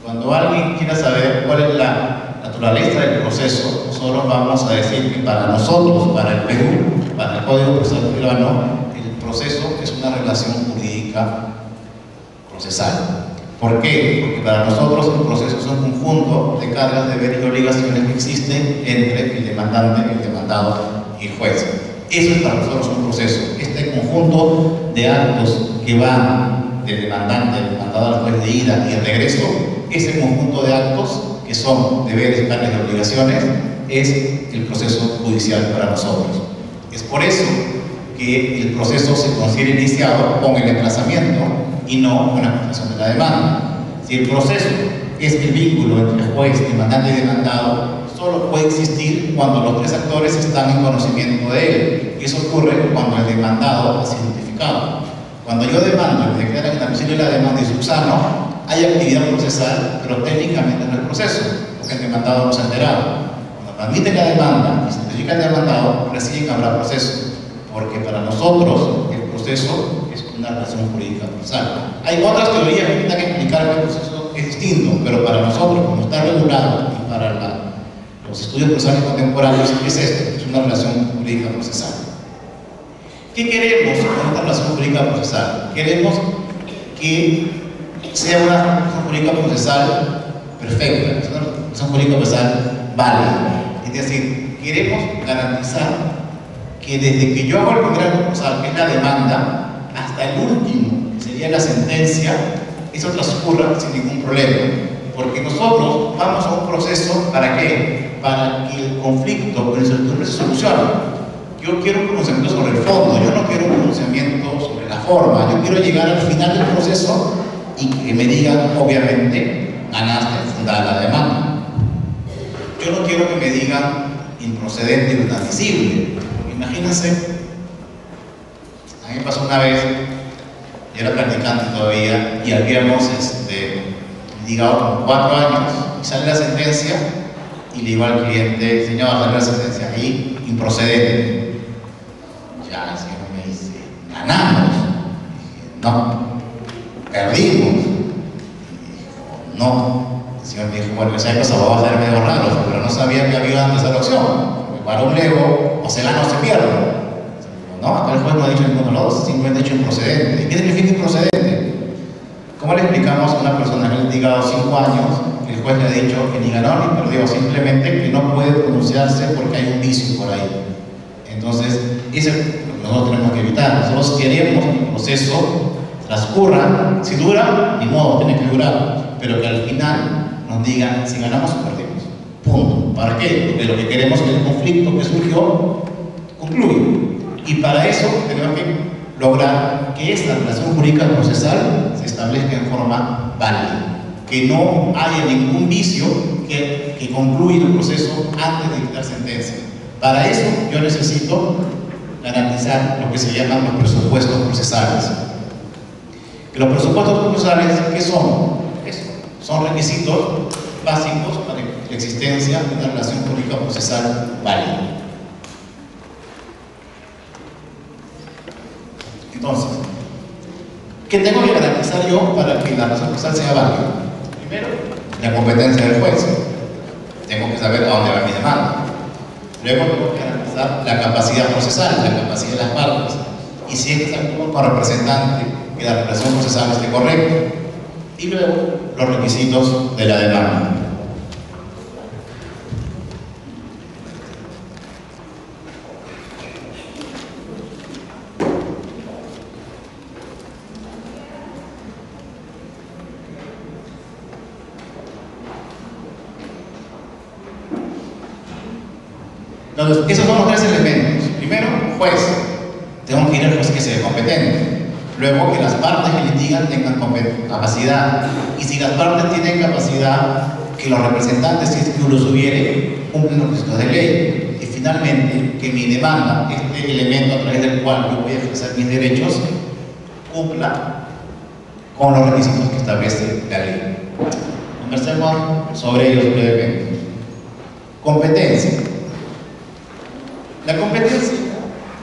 Cuando alguien quiera saber cuál es la naturaleza del proceso, nosotros vamos a decir que para nosotros, para el Perú, para el Código Procesal Peruano, el proceso es una relación jurídica procesal. ¿Por qué? Porque para nosotros el proceso es un conjunto de cargas, deberes y obligaciones que existen entre el demandante, el demandado y el juez. Eso es para nosotros un proceso. Este conjunto de actos que van del demandante, del demandado al juez de ida y el regreso, ese conjunto de actos que son deberes, cargas y obligaciones, es el proceso judicial para nosotros. Es por eso que el proceso se considera iniciado con el emplazamiento y no con la presentación de la demanda. Si el proceso es el vínculo entre juez, demandante y demandado, solo puede existir cuando los tres actores están en conocimiento de él. Y eso ocurre cuando el demandado es identificado. Cuando yo demando y declaro inadmisible la demanda y subsano, hay actividad procesal, pero técnicamente no es proceso, porque el demandado no se ha enterado. Cuando admite la demanda y se identifica el demandado, recién habrá proceso, porque para nosotros el proceso es una relación jurídica procesal. Hay otras teorías que intentan explicar que el proceso es distinto, pero para nosotros, como está regulado, y para los estudios procesales contemporáneos, es esto, es una relación jurídica procesal. ¿Qué queremos con esta relación jurídica procesal? Queremos que sea una relación jurídica procesal perfecta, una relación jurídica procesal válida. Es decir, queremos garantizar que desde que yo hago el primer acto procesal, que es la demanda, hasta el último, que sería la sentencia, eso transcurra sin ningún problema. Porque nosotros vamos a un proceso, ¿para qué? Para que el conflicto con el sector se solucione. Yo quiero un pronunciamiento sobre el fondo, yo no quiero un pronunciamiento sobre la forma, yo quiero llegar al final del proceso y que me digan, obviamente, ganaste fundada la demanda. Yo no quiero que me digan improcedente o inadmisible. Imagínense, a mí me pasó una vez, yo era practicante todavía, y habíamos llegado como 4 años, y sale la sentencia, y le digo al cliente, señor, sale la sentencia, ahí, improcedente. Ya, el señor me dice, ganamos. Y dije, no, perdimos. Y dijo, no. El señor me dijo, bueno, esa cosa va a ser medio raro, pero no sabía que había una tercera opción. Para un lego, o se gana o se pierde. No, acá el juez no ha dicho ninguno de los dos, simplemente ha dicho improcedente. ¿Y qué significa improcedente? ¿Cómo le explicamos a una persona que ha litigado 5 años, que el juez le ha dicho que ni ganó ni perdió, simplemente que no puede pronunciarse porque hay un vicio por ahí? Entonces, eso es lo que nosotros tenemos que evitar. Nosotros queremos que el proceso transcurra, si dura, ni modo, tiene que durar, pero que al final nos digan si ganamos o perdimos. Punto. ¿Para qué? Porque lo que queremos es que el conflicto que surgió concluya. Y para eso tenemos que lograr que esta relación jurídica procesal se establezca en forma válida. Que no haya ningún vicio que concluya el proceso antes de dictar sentencia. Para eso yo necesito garantizar lo que se llaman los presupuestos procesales. Que los presupuestos procesales, ¿qué son? Eso. Son requisitos básicos para la existencia de una relación jurídica procesal válida. Entonces, ¿qué tengo que garantizar yo para que la relación procesal sea válida? Primero, la competencia del juez. Tengo que saber a dónde va mi demanda. Luego tengo que garantizar la capacidad procesal, la capacidad de las partes. Y si es que se actúa con representante, que la relación procesal esté correcta. Y luego, los requisitos de la demanda. Entonces, esos son los tres elementos. Primero, juez. Tengo que ir al juez que sea competente. Luego, que las partes que litigan tengan capacidad. Y si las partes tienen capacidad, que los representantes, si es que uno los hubiere, cumplen los requisitos de ley. Y finalmente, que mi demanda, este elemento a través del cual yo voy a ejercer mis derechos, cumpla con los requisitos que establece la ley. Conversemos sobre ellos brevemente. Competencia. La competencia,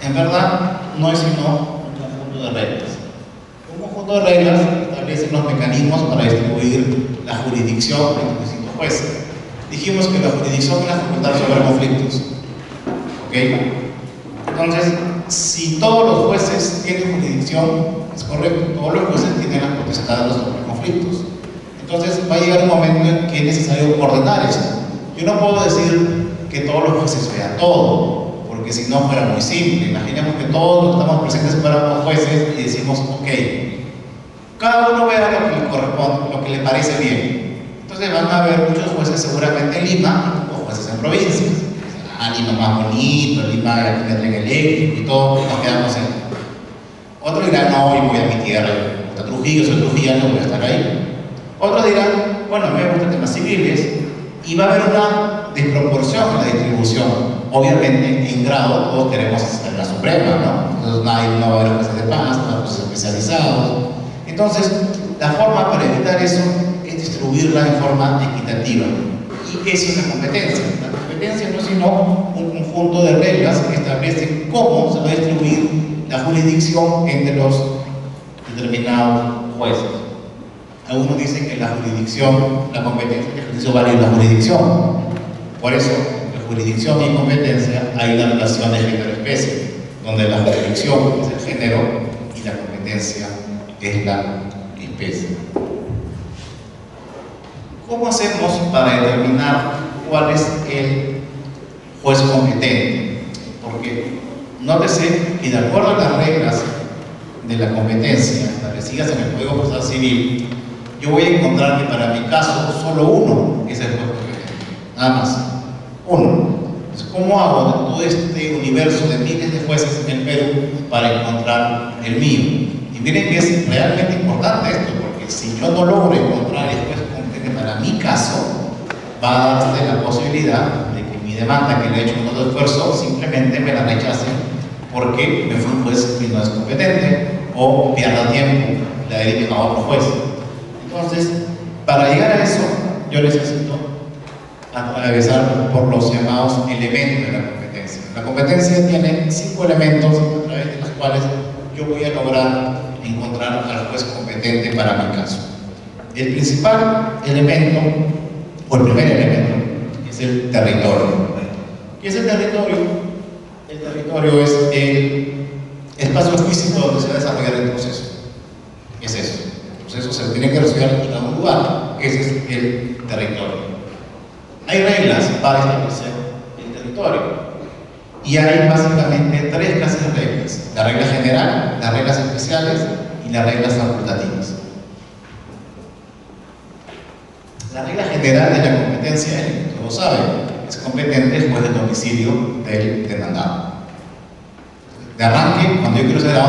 en verdad, no es sino un conjunto de reglas. Un conjunto de reglas establece los mecanismos para distribuir la jurisdicción de los distintos jueces. Dijimos que la jurisdicción es la facultad sobre conflictos. ¿Ok? Entonces, si todos los jueces tienen jurisdicción, es correcto, todos los jueces tienen la potestad de los conflictos. Entonces, va a llegar un momento en que es necesario ordenar eso. Yo no puedo decir que todos los jueces vean todo, porque si no fuera muy simple. Imaginemos que todos los que estamos presentes fuéramos jueces y decimos, ok, cada uno vea lo que le corresponde, lo que le parece bien. Entonces van a haber muchos jueces seguramente en Lima o jueces en provincias. Lima más bonito, Lima tiene tren eléctrico y todo, nos quedamos en. Otros dirán, no, yo voy a mi tierra, me gusta Trujillo, soy trujillano, voy a estar ahí. Otros dirán, bueno, me gustan temas civiles, y va a haber una desproporción en la distribución. Obviamente, en grado, todos queremos estar en la Suprema, ¿no? Entonces, no va a haber jueces de paz, no va a haber jueces especializados. Entonces, la forma para evitar eso es distribuirla en forma equitativa. Y eso es la competencia. La competencia no es sino un conjunto de reglas que establecen cómo se va a distribuir la jurisdicción entre los determinados jueces. Algunos dicen que la jurisdicción, la competencia, el ejercicio vale la jurisdicción. Por eso, en jurisdicción y competencia hay una relación de género-especie, donde la jurisdicción es el género y la competencia es la especie. ¿Cómo hacemos para determinar cuál es el juez competente? Porque nótese que de acuerdo a las reglas de la competencia establecidas en el Código Procesal Civil, yo voy a encontrar que para mi caso solo uno es el juez competente, nada más, uno. Entonces, ¿cómo hago de todo este universo de miles de jueces en el Perú para encontrar el mío? Y miren que es realmente importante esto, porque si yo no logro encontrar el juez competente para mi caso, va a darse la posibilidad de que mi demanda que le he hecho con todo esfuerzo simplemente me la rechacen porque me fue un juez que no es competente o pierda tiempo, la deriven a otro juez. Entonces, para llegar a eso, yo necesito atravesar por los llamados elementos de la competencia. La competencia tiene 5 elementos a través de los cuales yo voy a lograr encontrar al juez competente para mi caso. El principal elemento, o el primer elemento, es el territorio. ¿Qué es el territorio? El territorio es el espacio físico donde se va a desarrollar el proceso. Es eso. El proceso se tiene que resolver en algún lugar. Ese es el territorio. Hay reglas para establecer el territorio. Y hay básicamente 3 clases de reglas: la regla general, las reglas especiales y las reglas facultativas. La regla general de la competencia, como saben, es competente el juez de domicilio del demandado. De arranque, cuando yo quiero saber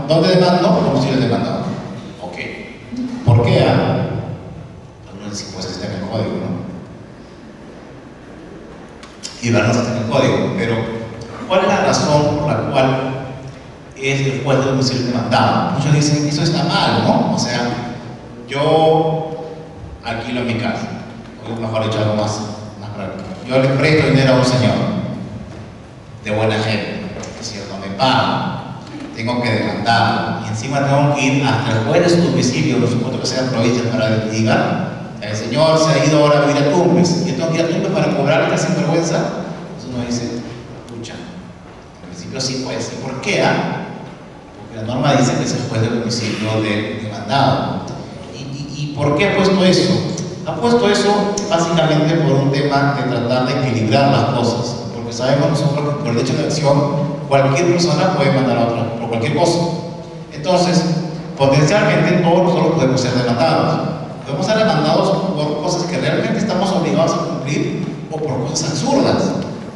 dónde demando, domicilio del demandado. Ok. ¿Por qué? Algunos dicen, pues está en el código, ¿no? Y verdad, no está en el código, pero ¿cuál es la razón por la cual es el juez de domicilio demandado? Muchos dicen, eso está mal, ¿no? O sea, yo alquilo mi casa, o mejor dicho, algo más práctico. Yo le presto dinero a un señor de buena gente, si no me paga, tengo que demandar, y encima tengo que ir hasta el juez de su domicilio, por supuesto que sea en provincia, para litigar. El señor se ha ido ahora a vivir a Tumbes, y yo tengo que ir a Tumbes para cobrar esta sinvergüenza. Entonces uno dice, escucha, en principio sí puede ser. ¿Por qué? Porque la norma dice que es el juez del domicilio del demandado. ¿Y por qué ha puesto eso? Ha puesto eso básicamente por un tema de tratar de equilibrar las cosas, porque sabemos nosotros que por el derecho de acción cualquier persona puede mandar a otra por cualquier cosa. Entonces, potencialmente todos nosotros podemos ser demandados. Podemos ser demandados por cosas que realmente estamos obligados a cumplir o por cosas absurdas.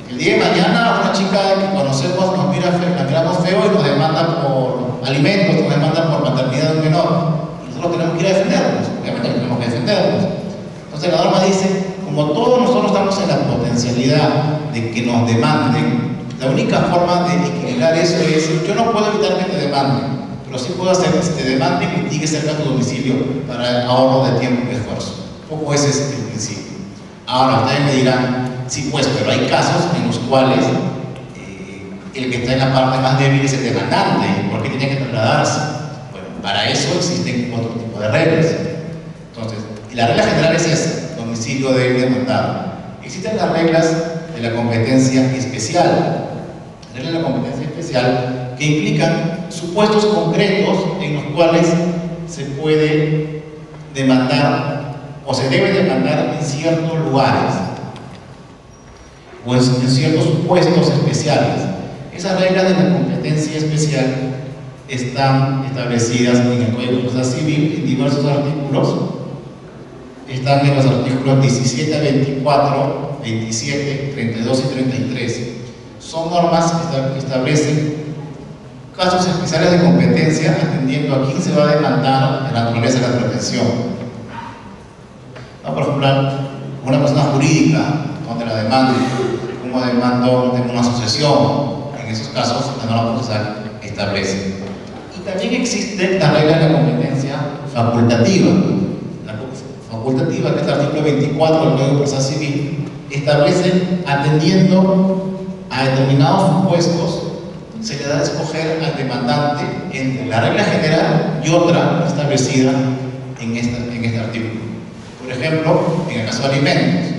El día de mañana una chica que conocemos nos mira feo, la miramos feo y nos demanda por alimentos, nos demanda por maternidad de un menor. Y nosotros tenemos que ir a defendernos, obviamente tenemos que defendernos. Entonces la norma dice, como todos nosotros estamos en la potencialidad de que nos demanden, la única forma de equilibrar eso es, yo no puedo evitar que te demanden, pero sí puedo hacer que te demanden y llegue cerca a tu domicilio para el ahorro de tiempo y esfuerzo. Un poco ese es el principio. Ahora ustedes me dirán, sí pues, pero hay casos en los cuales el que está en la parte más débil es el demandante, ¿por qué tiene que trasladarse? Bueno, para eso existen otro tipo de reglas. Entonces, y la regla general es esa, domicilio del demandado. Existen las reglas de la competencia especial. Reglas de la competencia especial que implican supuestos concretos en los cuales se puede demandar o se debe demandar en ciertos lugares o en ciertos supuestos especiales. Esas reglas de la competencia especial están establecidas en el Código de Procesal Civil en diversos artículos. Están en los artículos 17, 24, 27, 32 y 33. Son normas que establecen casos especiales de competencia atendiendo a quién se va a demandar en la naturaleza de la protección. ¿No? Por ejemplo, una persona jurídica donde la demanda, como demando de una asociación, en esos casos la norma procesal establece. Y también existe la regla de la competencia facultativa. Facultativa, que es el artículo 24 del Código Procesal Civil, establece atendiendo a determinados supuestos, se le da a escoger al demandante entre la regla general y otra establecida en este artículo. Por ejemplo, en el caso de alimentos,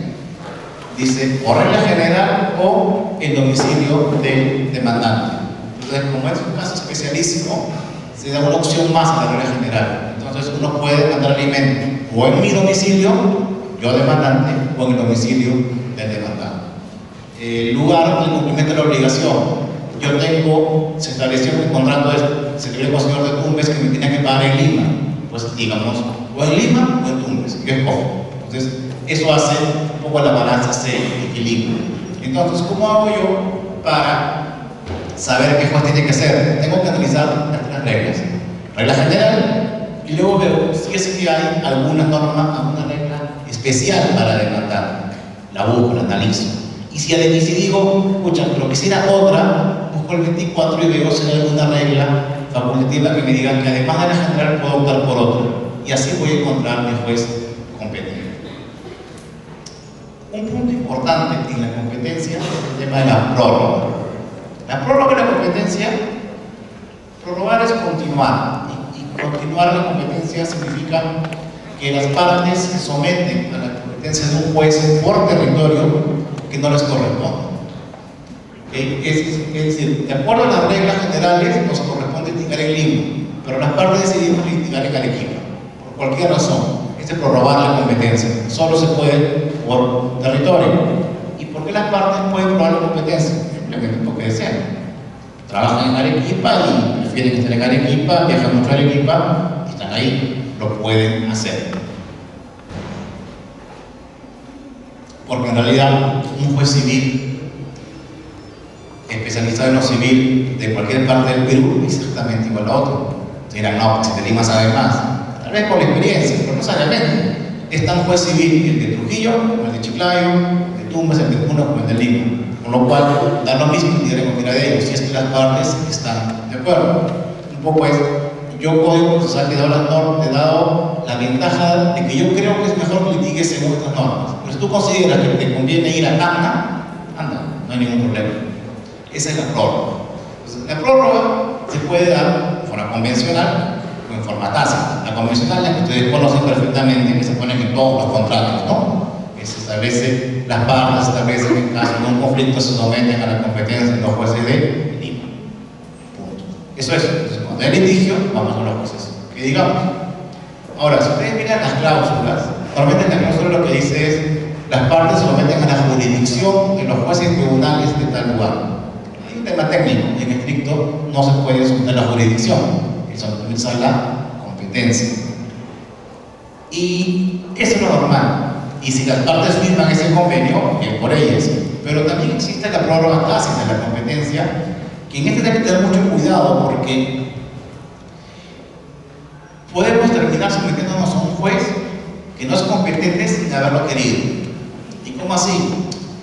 dice o regla general o el domicilio del demandante. Entonces, como es un caso especialísimo, se da una opción más a la regla general. Entonces, uno puede demandar alimentos o en mi domicilio, yo demandante, o en el domicilio del demandado. El lugar del cumplimiento de la obligación. Yo tengo, se estableció en el contrato, se libre con el señor de Tumbes que me tenía que pagar en Lima. Pues digamos, o en Lima o en Tumbes, yo escojo. Entonces, eso hace un poco la balanza se equilibra. Entonces, ¿cómo hago yo para saber qué juez tiene que hacer? Tengo que analizar las tres reglas. Regla general, y luego veo si es que hay alguna norma, alguna regla especial para demandar. La busco, la analizo. Y si digo, escucha, pero quisiera otra, busco el 24 y veo si hay alguna regla facultativa que me diga que además de la general puedo optar por otra. Y así voy a encontrar mi juez competente. Un punto importante en la competencia es el tema de la prórroga. La prórroga de la competencia, prorrogar es continuar. Y continuar la competencia significa que las partes se someten a la competencia de un juez por territorio que no les corresponde. Es decir, de acuerdo a las reglas generales, nos corresponde litigar en Lima, pero las partes decidimos litigar en Arequipa, por cualquier razón. Es prorrogar la competencia. Solo se puede por territorio. ¿Y por qué las partes pueden prorrogar la competencia? Simplemente porque desean. Trabajan en Arequipa y prefieren estar en Arequipa, viajan mucho a Arequipa y están ahí. Lo pueden hacer. Porque en realidad un juez civil especializado en lo civil de cualquier parte del Perú es exactamente igual a otro. Dirán, no, pues si de Lima sabe más. Tal vez por la experiencia, pero no necesariamente. Es tan juez civil el de Trujillo, como el de Chiclayo, el de Tumbes, el de Puno, como el de Lima. Con lo cual, da lo mismo y diremos, mira de ellos, si es que las partes están de acuerdo. Un poco es yo código procesal te he dado la ventaja de que yo creo que es mejor que litigues según estas normas. Pero si tú consideras que te conviene ir a ANA, anda, no hay ningún problema. Esa es la prórroga. Entonces, la prórroga se puede dar de forma convencional o en forma tácita. La convencional, la que ustedes conocen perfectamente, que se ponen en todos los contratos, ¿no? Que se establece, las partes establecen en caso de un conflicto se someten a la competencia de los jueces de Lima. Punto. Eso es. Entonces, cuando hay litigio, vamos a los jueces. ¿Qué digamos? Ahora, si ustedes miran las cláusulas, normalmente la cláusula lo que dice es las partes se someten a la jurisdicción de los jueces y tribunales de tal lugar. Hay un tema técnico, en estricto no se puede someter a la jurisdicción, eso es a la competencia. Y eso es lo normal. Y si las partes firman ese convenio, bien por ellas. Pero también existe la prórroga tácita de la competencia, que en este hay que tener mucho cuidado porque podemos terminar sometiéndonos a un juez que no es competente sin haberlo querido. ¿Y cómo así?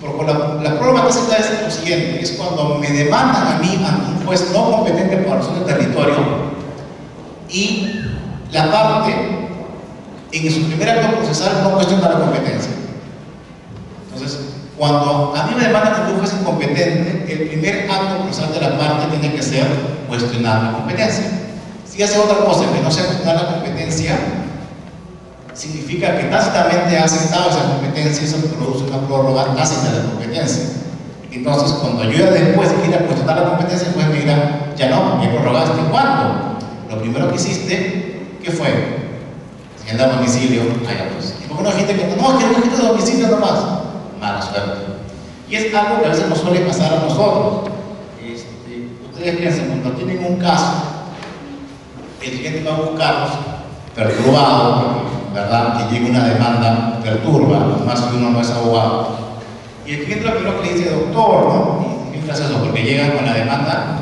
Porque la prórroga tácita es lo siguiente, es cuando me demandan a mí ante un juez no competente por razón de territorio y la parte en su primer acto procesal no cuestiona la competencia. Entonces, cuando a mí me demandan ante un juez incompetente, el primer acto procesal de la parte tiene que ser cuestionar la competencia. Si hace otra cosa que no sea cuestionar la competencia, significa que tácitamente ha aceptado esa competencia y eso produce una prórroga tácita de la competencia. Entonces, cuando yo ya después quiera cuestionar la competencia, el juez me dirá, ya no, me prorrogaste. ¿Cuándo? Lo primero que hiciste, ¿qué fue? Si anda a domicilio, allá pues. ¿Y por qué no dijiste que no, que no dijiste domicilio nomás? Mala suerte. Y es algo que a veces nos suele pasar a nosotros. Ustedes piensen, cuando tienen un caso, el cliente va a buscarlos perturbado, ¿verdad? Que llegue una demanda, perturba, más que uno no es abogado. Y el cliente lo primero que le dice, doctor, ¿no? Y es gracioso porque llega con la demanda,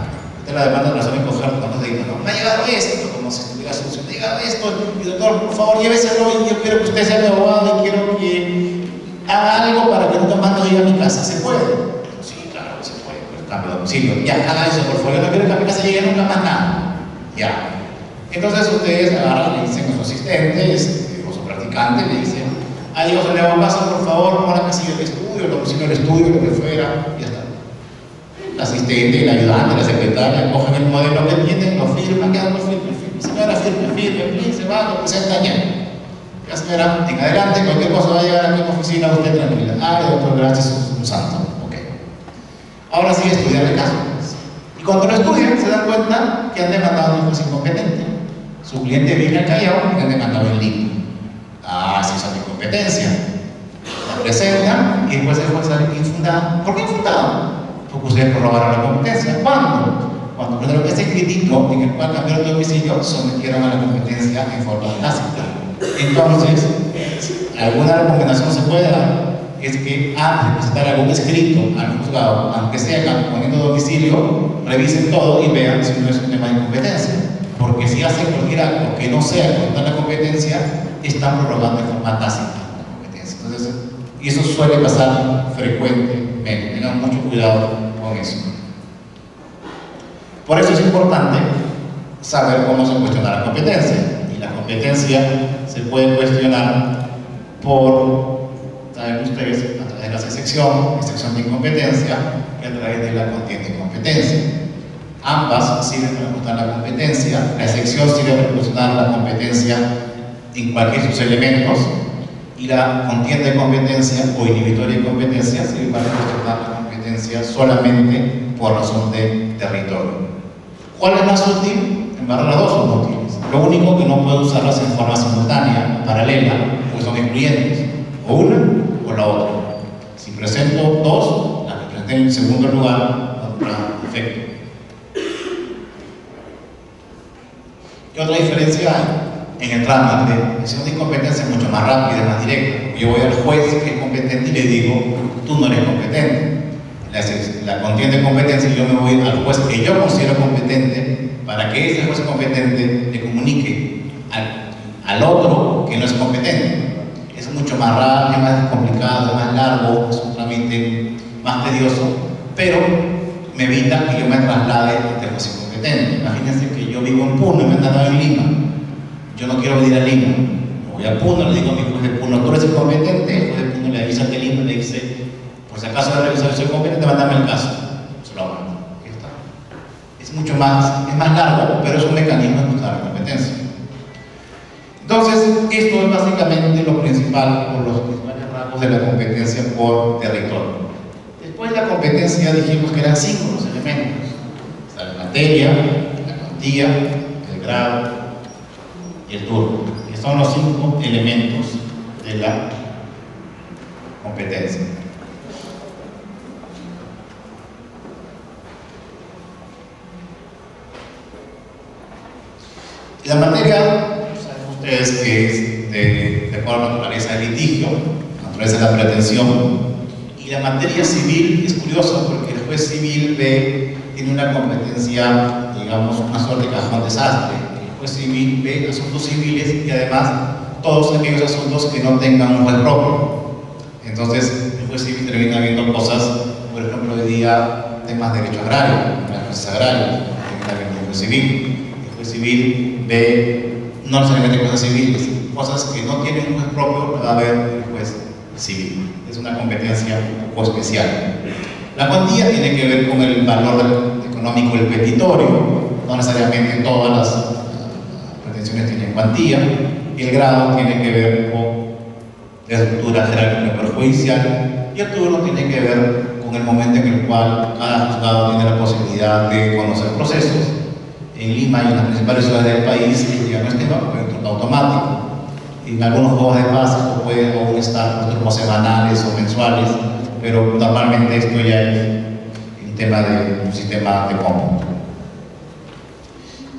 la demanda la suelen coger cuando te dicen, no, me ha llegado esto, como si estuviera sucio, me ha llegado esto, y doctor, por favor, lléveselo y yo quiero que usted sea mi abogado y quiero que haga algo para que nunca más no llegue a mi casa. ¿Se puede? Sí, claro, se puede, pero cambio de domicilio. Ya, haga eso, por favor, yo no quiero que a mi casa llegue nunca más nada. Ya. Entonces ustedes agarran, le dicen a su asistente, o su practicante, le dicen, ahí os le hago caso, por favor, ponga la casilla del estudio, el domicilio del estudio, lo que fuera, y ya está. El asistente, el ayudante, la secretaria, cogen el modelo que tienen, lo firman, quedan lo firme. Señora, firme, se va, lo presenta ya. La señora, en adelante, cualquier cosa va a llegar aquí a la oficina, usted tranquila. Doctor, gracias, un santo. Ok. Ahora sí, estudiar el caso. Y cuando lo estudian, se dan cuenta que han demandado a un juez incompetente. Su cliente vive al Callao y han demandado en Lima. Sí, son incompetencia. La presentan y después el juez sale infundado. ¿Por qué infundado? Porque ustedes prorrogaron la competencia. ¿Cuándo? Cuando primero que ese crítico en el cual cambiaron de domicilio sometieron a la competencia en forma tácita. Entonces, alguna recomendación se puede dar es que antes de presentar algún escrito al juzgado, aunque sea poniendo domicilio, revisen todo y vean si no es un tema de incompetencia. Porque si hacen cualquier acto que no sea contra la competencia, están prorrogando en forma tácita la competencia. Entonces, y eso suele pasar frecuentemente. Tengan mucho cuidado con eso. Por eso es importante saber cómo se cuestiona la competencia. Y la competencia se puede cuestionar por, saben ustedes, a través de la excepción de incompetencia y a través de la contienda de competencia. Ambas sirven para cuestionar la competencia. La excepción sirve para cuestionar la competencia en cualquiera de sus elementos y la contienda de competencia o inhibitoria de competencia sirve para cuestionar la competencia solamente por razón de territorio. ¿Cuál es más útil? En verdad las dos son útiles. Lo único que no puedo usarlas en forma simultánea, paralela, pues son excluyentes. O una o la otra. Si presento dos, la que presenté en segundo lugar no tendrá efecto. ¿Qué otra diferencia hay? En el trámite, la decisión de incompetencia es mucho más rápida, más directa. Yo voy al juez que es competente y le digo, tú no eres competente. La contienda de competencia, yo me voy al juez que yo considero competente para que ese juez competente le comunique al otro que no es competente. Es mucho más rápido, más complicado, más largo, es un trámite más tedioso, pero me evita que yo me traslade ante el juez incompetente. Imagínense que yo vivo en Puno y me han dado en Lima. Yo no quiero venir a Lima. Voy a Puno, le digo a mi juez de Puno, tú eres el competente. El juez de Puno le avisa que Lima, le dice, por si acaso la revisar, soy competente, mándame el caso. Se lo mando. Aquí está. Es mucho más, es más largo, pero es un mecanismo de buscar la competencia. Entonces, esto es básicamente lo principal, por los principales rasgos de la competencia por territorio. Después de la competencia dijimos que eran 5 los elementos. Está la materia, la cuantía, el grado y el turno. Que son los 5 elementos de la competencia. La materia, saben ustedes que es de acuerdo a la naturaleza del litigio, la naturaleza de la pretensión. Y la materia civil es curiosa porque el juez civil tiene una competencia, digamos, una suerte de cajón desastre. El juez civil ve asuntos civiles y además todos aquellos asuntos que no tengan un juez propio. Entonces, el juez civil termina viendo cosas, por ejemplo, hoy día temas de derecho agrario, las cosas agrarias, termina viendo el juez civil. El juez civil ve no necesariamente cosas civiles, cosas que no tienen un juez propio, va a ver el juez civil. Es una competencia un poco especial. La cuantía tiene que ver con el valor económico del petitorio, no necesariamente todas las pretensiones tienen cuantía. El grado tiene que ver con la estructura jerárquica perjudicial y el turno tiene que ver con el momento en el cual cada juzgado tiene la posibilidad de conocer procesos. En Lima y en las principales ciudades del país ya no es tema porque hay un turno automático. En algunos juegos de paz esto puede aún estar por turnos semanales o mensuales, pero normalmente esto ya es un tema de un sistema de cómputo.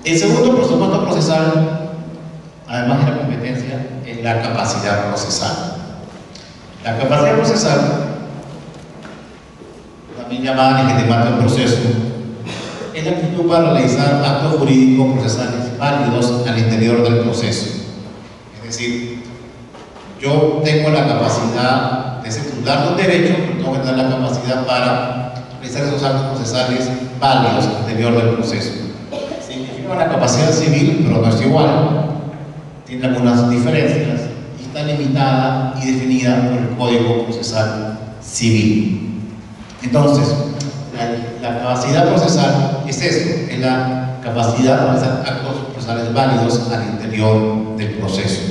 El segundo presupuesto procesal, además de la competencia, es la capacidad procesal. La capacidad procesal, también llamada legitimante del proceso, es la actitud para realizar actos jurídicos procesales válidos al interior del proceso. Es decir, yo tengo la capacidad de ser titular de un derecho, pero tengo que tener la capacidad para realizar esos actos procesales válidos al interior del proceso. Significa una capacidad civil, pero no es igual. Tiene algunas diferencias y está limitada y definida por el Código Procesal Civil. Entonces, la capacidad procesal es eso, es la capacidad de realizar actos procesales válidos al interior del proceso.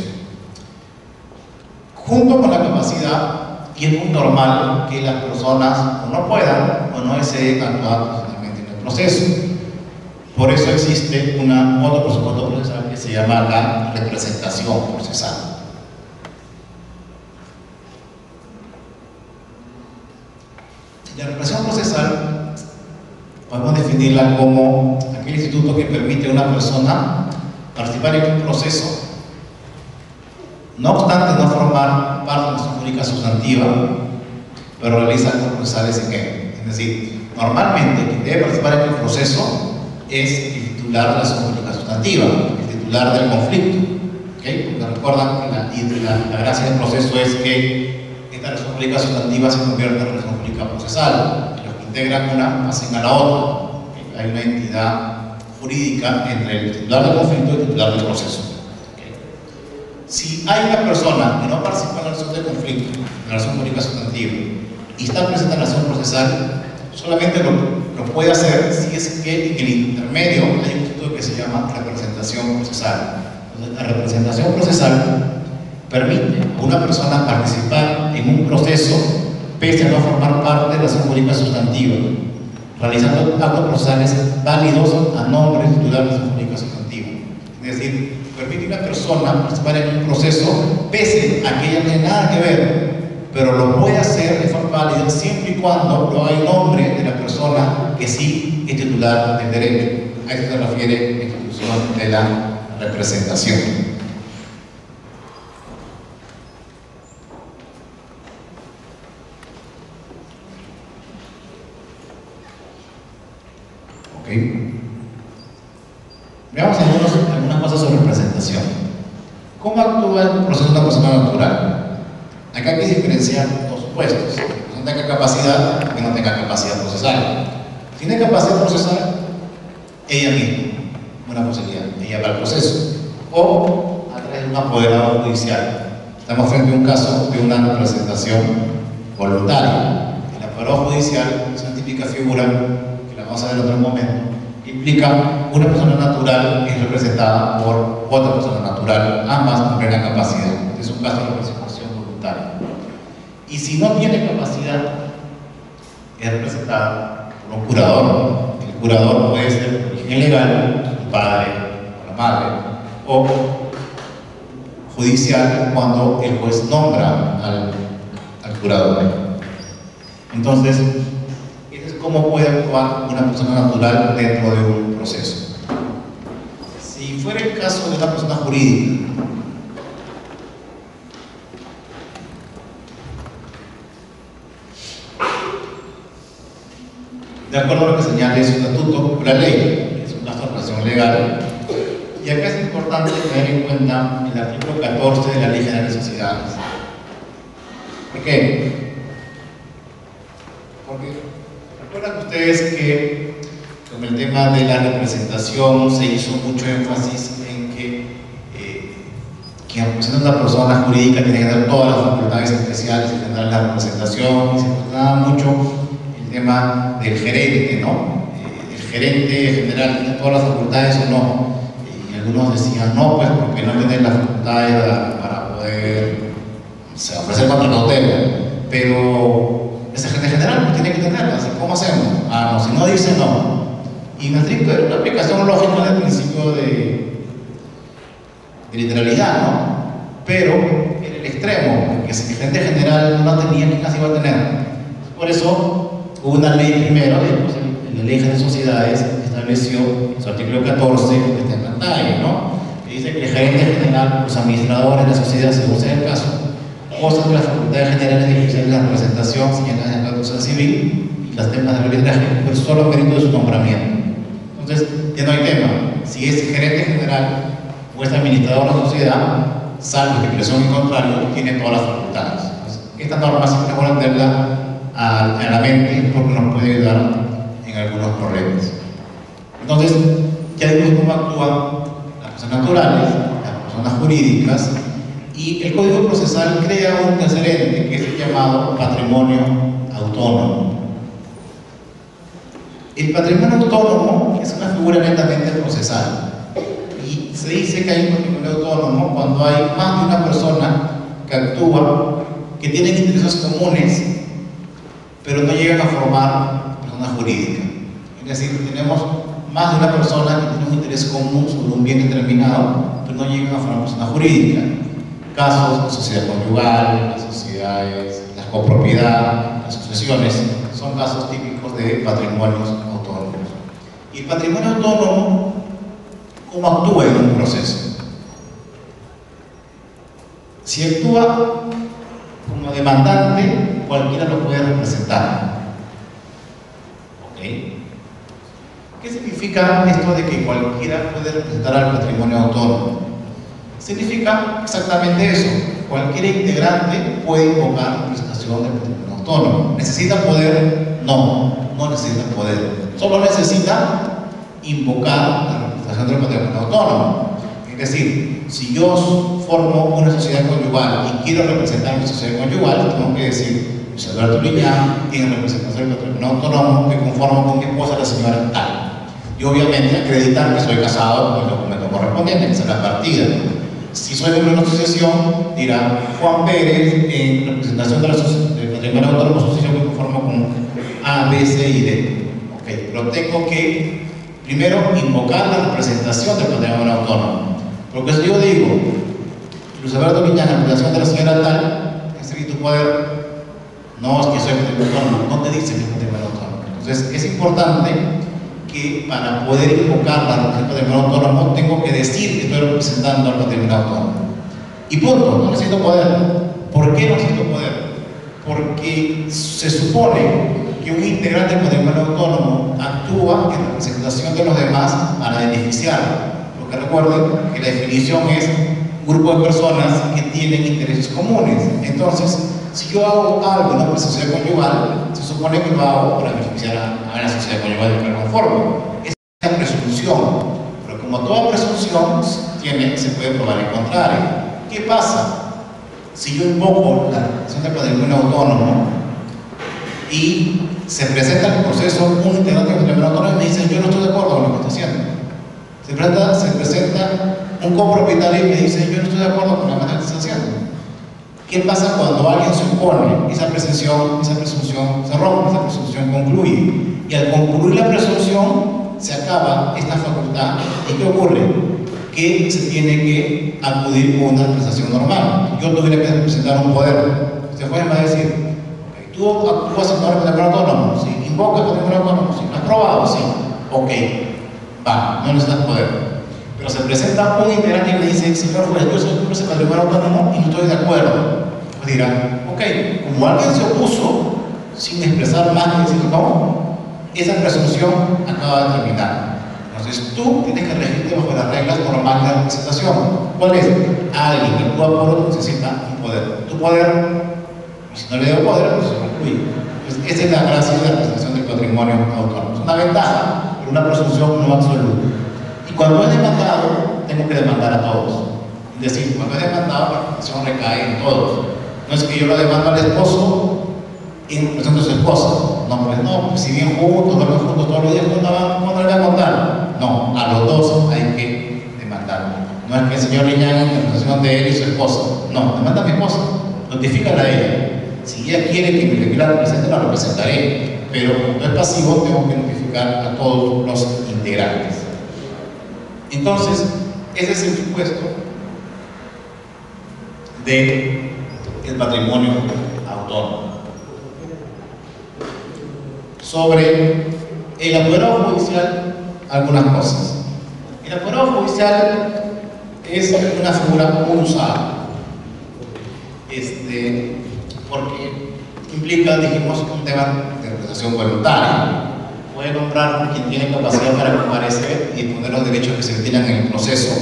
Junto con la capacidad, y es muy normal que las personas o no puedan o no deseen actuar profesionalmente en el proceso. Por eso existe otro presupuesto procesal que se llama la representación procesal. La representación procesal podemos definirla como aquel instituto que permite a una persona participar en un proceso, no obstante no formar parte de la acción jurídica sustantiva, pero realiza actos procesales en él. Es decir, normalmente quien debe participar en el proceso es el titular de la acción jurídica sustantiva, el titular del conflicto. ¿Okay? Porque recuerdan que la gracia del proceso es que esta relación jurídica sustantiva se convierte en relación jurídica procesal. Los que integran una hacen a la otra. ¿Okay? Hay una entidad jurídica entre el titular del conflicto y el titular del proceso. ¿Okay? Si hay una persona que no participa en la relación de conflicto, en la relación jurídica sustantiva, y está presente en la relación procesal, solamente lo puede hacer si es que en el intermedio hay un instituto que se llama representación procesal. Entonces, la representación procesal permite a una persona participar en un proceso pese a no formar parte de la acción jurídica sustantiva, realizando actos procesales válidos a nombre del titular de la acción jurídica sustantiva. Es decir, permite a una persona participar en un proceso pese a que ella no tiene nada que ver, pero lo puede hacer de forma válida siempre y cuando lo haga en nombre de la persona que sí es titular del derecho. A eso se refiere la institución de la representación. ¿Okay? Veamos algunas cosas sobre representación. ¿Cómo actúa el proceso de una persona natural? Acá hay que diferenciar dos supuestos: que no tenga capacidad y que no tenga capacidad procesal. Tiene capacidad procesal ella misma, una posibilidad de llevar el proceso, o a través de un apoderado judicial. Estamos frente a un caso de una representación voluntaria. El apoderado judicial es una típica figura, que la vamos a ver en otro momento, que implica una persona natural es representada por otra persona natural, ambas con plena capacidad. Es un caso de representación voluntaria. Y si no tiene capacidad, es representada por un curador. El curador puede ser de origen legal, el padre o la madre, o judicial cuando el juez nombra al curador. Entonces, eso es cómo puede actuar una persona natural dentro de un proceso. Si fuera el caso de una persona jurídica, de acuerdo a lo que señala su estatuto, la ley es una formación legal, y acá es importante tener en cuenta el artículo 14 de la Ley General de Sociedades. ¿Por qué? Porque recuerdan ustedes que con el tema de la representación se hizo mucho énfasis en que siendo una persona jurídica tiene que tener todas las facultades especiales y tendrá la representación, y se cuestionaba mucho el tema del gerente, ¿no? El gerente general tiene todas las facultades o no. Y algunos decían no, pues porque no tiene las facultades para poder ofrecer contra cautela. Pero ese gerente general pues tiene que tenerlas. ¿Cómo hacemos? Ah, no, si no dice no. Y en estricto era una aplicación lógica del principio de literalidad, ¿no? Pero en el extremo, porque si el gerente general no tenía, ni casi iba a tener. Por eso hubo una ley primero, después la Ley General de Sociedades estableció en su artículo 14, que está en pantalla, ¿no? Que dice que el gerente general, los administradores de la sociedad, según sea el caso, gozan de las facultades generales de ejercer la representación señaladas en la Constitución Civil y las temas de arbitraje, pero solo mérito de su nombramiento. Entonces, ya no hay tema. Si es gerente general o es administrador de la sociedad, salvo expresión en contrario, tiene todas las facultades. Entonces, esta norma siempre es bueno tenerla a la mente porque nos puede ayudar en algunos problemas. Entonces, ya vimos cómo actúan las personas naturales, las personas jurídicas, y el Código Procesal crea un tercer ente que es el llamado patrimonio autónomo. El patrimonio autónomo es una figura netamente procesal. Y se dice que hay un patrimonio autónomo cuando hay más de una persona que actúa, que tienen intereses comunes, pero no llegan a formar persona jurídica. Es decir, tenemos más de una persona que tiene un interés común sobre un bien determinado, pero no llegan a formar persona jurídica. Casos de sociedad conyugal, las sociedades, la copropiedad, las sucesiones, son casos típicos de patrimonios autónomos. Y el patrimonio autónomo, ¿cómo actúa en un proceso? Si actúa como demandante, cualquiera lo puede representar. ¿Ok? ¿Qué significa esto de que cualquiera puede representar al patrimonio autónomo? Significa exactamente eso. Cualquier integrante puede invocar la representación del patrimonio autónomo. ¿Necesita poder? No, no necesita poder. Solo necesita invocar la representación del patrimonio autónomo. Es decir, si yo formo una sociedad conyugal y quiero representar mi sociedad conyugal, tengo que decir, José Alberto Liñán tiene representación del patrimonio autónomo que conformo con mi esposa, la señora tal. Y obviamente acreditar que soy casado con el documento correspondiente, que es la partida. Si soy miembro de una asociación, dirá Juan Pérez en representación del patrimonio autónomo, asociación que conformo con A, B, C y D. Okay. Pero tengo que primero invocar la representación del patrimonio autónomo. Porque si yo digo, Luis Alberto Liñán, en representación de la señora tal, es decir, tu poder, no es que soy patrimonio autónomo, no te dice que es patrimonio autónomo. Entonces es importante que para poder invocar la representación del patrimonio autónomo tengo que decir que estoy representando al patrimonio autónomo. Y punto, no necesito poder. ¿Por qué no necesito poder? Porque se supone que un integrante del patrimonio autónomo actúa en representación de los demás para beneficiarlo. Porque recuerden que la definición es un grupo de personas que tienen intereses comunes. Entonces, si yo hago algo en una sociedad conyugal, se supone que lo hago para beneficiar a la sociedad conyugal de que conformo. Esa es la presunción. Pero como toda presunción se puede probar el contrario. ¿Qué pasa? Si yo invoco la declaración de patrimonio autónomo y se presenta en el proceso un integrante del patrimonio autónomo y me dice yo no estoy de acuerdo con lo que está haciendo. Se presenta un copropietario y me dice yo no estoy de acuerdo con la manera que está haciendo. ¿Qué pasa cuando alguien se opone? Esa presunción se rompe, esa presunción concluye. Y al concluir la presunción se acaba esta facultad. ¿Y qué ocurre? Que se tiene que acudir con una prestación normal. Yo tuviera que presentar un poder. Usted me va a decir, ¿tú actúas en nombre del patrimonio autónomo? Sí. ¿Invocas el patrimonio autónomo? Sí. ¿Lo has probado? Sí. Ok. Va, no necesitas poder. Pero se presenta un integrante y me dice, señor juez, yo soy ese patrimonio autónomo y no estoy de acuerdo. Pues dirán, ok, como alguien se opuso sin expresar más que decir no, esa presunción acaba de terminar. Entonces tú tienes que regirte bajo las reglas normales de la representación. ¿Cuál es? Alguien que actúa por otro necesita un poder. Tu poder, y si no le doy poder, pues se concluye. Entonces esa es la gracia de la representación del patrimonio autónomo. Es una ventaja, pero una presunción no absoluta. Y cuando es demandado, tengo que demandar a todos. Es decir, cuando es demandado, la representación recae en todos. No es que yo lo demando al esposo en representación de su esposa. No, pues no, si bien juntos, duermen juntos todos los días, ¿cuándo le voy a contar? No, a los dos hay que demandar. No es que el señor Liñán en representación de él y su esposa. No, demanda a mi esposa, notifícala a ella. Si ella quiere que mi la represente, la representaré. Pero cuando es pasivo, tengo que notificar a todos los integrantes. Entonces, ese es el supuesto del patrimonio autónomo. Sobre el apoderado judicial, algunas cosas. El apoderado judicial es una figura muy usada, porque implica, dijimos, un tema de representación voluntaria. Puede nombrar quien tiene capacidad para comparecer y poner los derechos que se retiran en el proceso.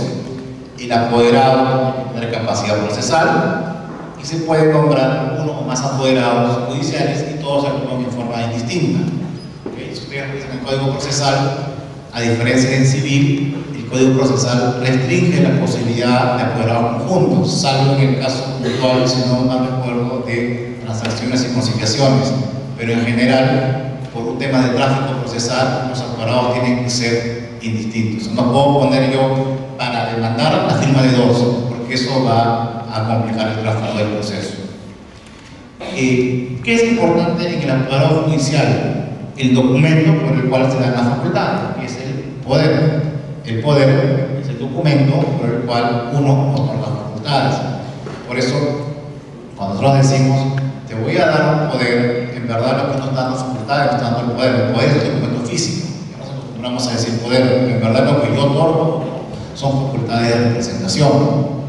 El apoderado tiene capacidad procesal y se puede nombrar uno o más apoderados judiciales y todos actúan en forma indistinta. Si ustedes revisan el Código Procesal, a diferencia del civil, el Código Procesal restringe la posibilidad de apoderados conjuntos, salvo en el caso puntual, si no me acuerdo, de transacciones y conciliaciones. Pero en general, por un tema de tráfico procesal, los apoderados tienen que ser indistintos. No puedo poner yo para demandar la firma de dos, porque eso va a complicar el tráfico del proceso. ¿Qué es importante en el apoderado judicial? El documento por el cual se da la facultad, que es el poder. El poder es el documento por el cual uno otorga facultades. Por eso, cuando nosotros decimos, te voy a dar un poder, en verdad lo que nos dan las facultades, nos está dando el poder. El poder es el documento físico. Nos acostumbramos a decir poder, en verdad lo que yo otorgo son facultades de representación.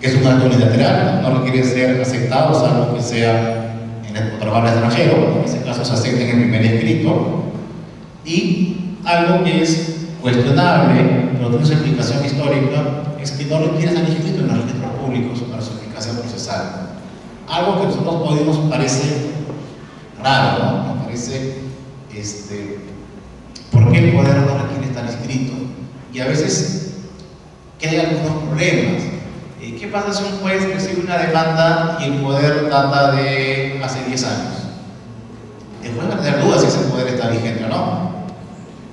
Es un acto unilateral, no requiere ser aceptado, salvo que sea en el contrabando extranjero, en ese caso se acepta en el primer escrito, y algo que es cuestionable, pero tiene su explicación histórica, es que no requiere ser inscrito en los registros públicos para su eficacia procesal. Algo que a nosotros hoy nos parece raro, ¿no? Nos parece, ¿por qué el poder no requiere estar inscrito? Y a veces crea algunos problemas. ¿Qué pasa si un juez recibe una demanda y el poder data de hace 10 años? El juez va a tener dudas si ese poder está vigente o no.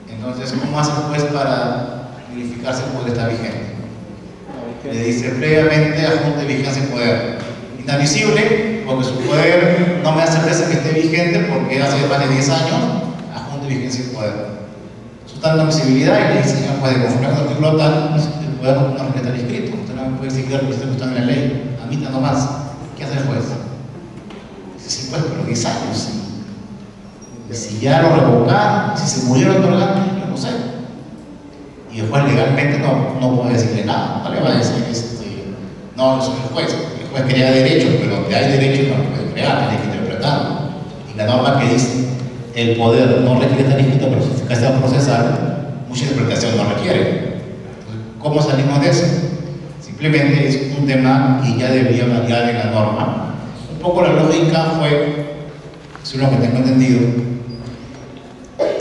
Entonces, ¿cómo hace el juez para verificar si el poder está vigente? Le dice previamente adjunte vigencia en poder. Inadmisible, porque su poder no me hace certeza que esté vigente porque hace más de 10 años, adjunte vigencia en poder. Eso está en la admisibilidad y le dice, señor juez, conforme al artículo tal, el poder no requiere estar inscrito. Puede decir que usted está en la ley, admita nomás. ¿Qué hace el juez? Dice, sí, pues, pero 10 años. Si ya lo revocaron, si se murió el otorgante, yo no sé. Y el juez legalmente no puede decirle nada. No le va a decir, no, yo soy el juez. El juez crea derechos, pero que hay derechos no lo puede crear, tiene que interpretarlo. Y la norma que dice, el poder no requiere estar inscrito, pero su eficacia procesal, mucha interpretación no requiere. Entonces, ¿cómo salimos de eso? Simplemente es un tema que ya debería variar en la norma. Un poco la lógica fue, según lo que tengo entendido,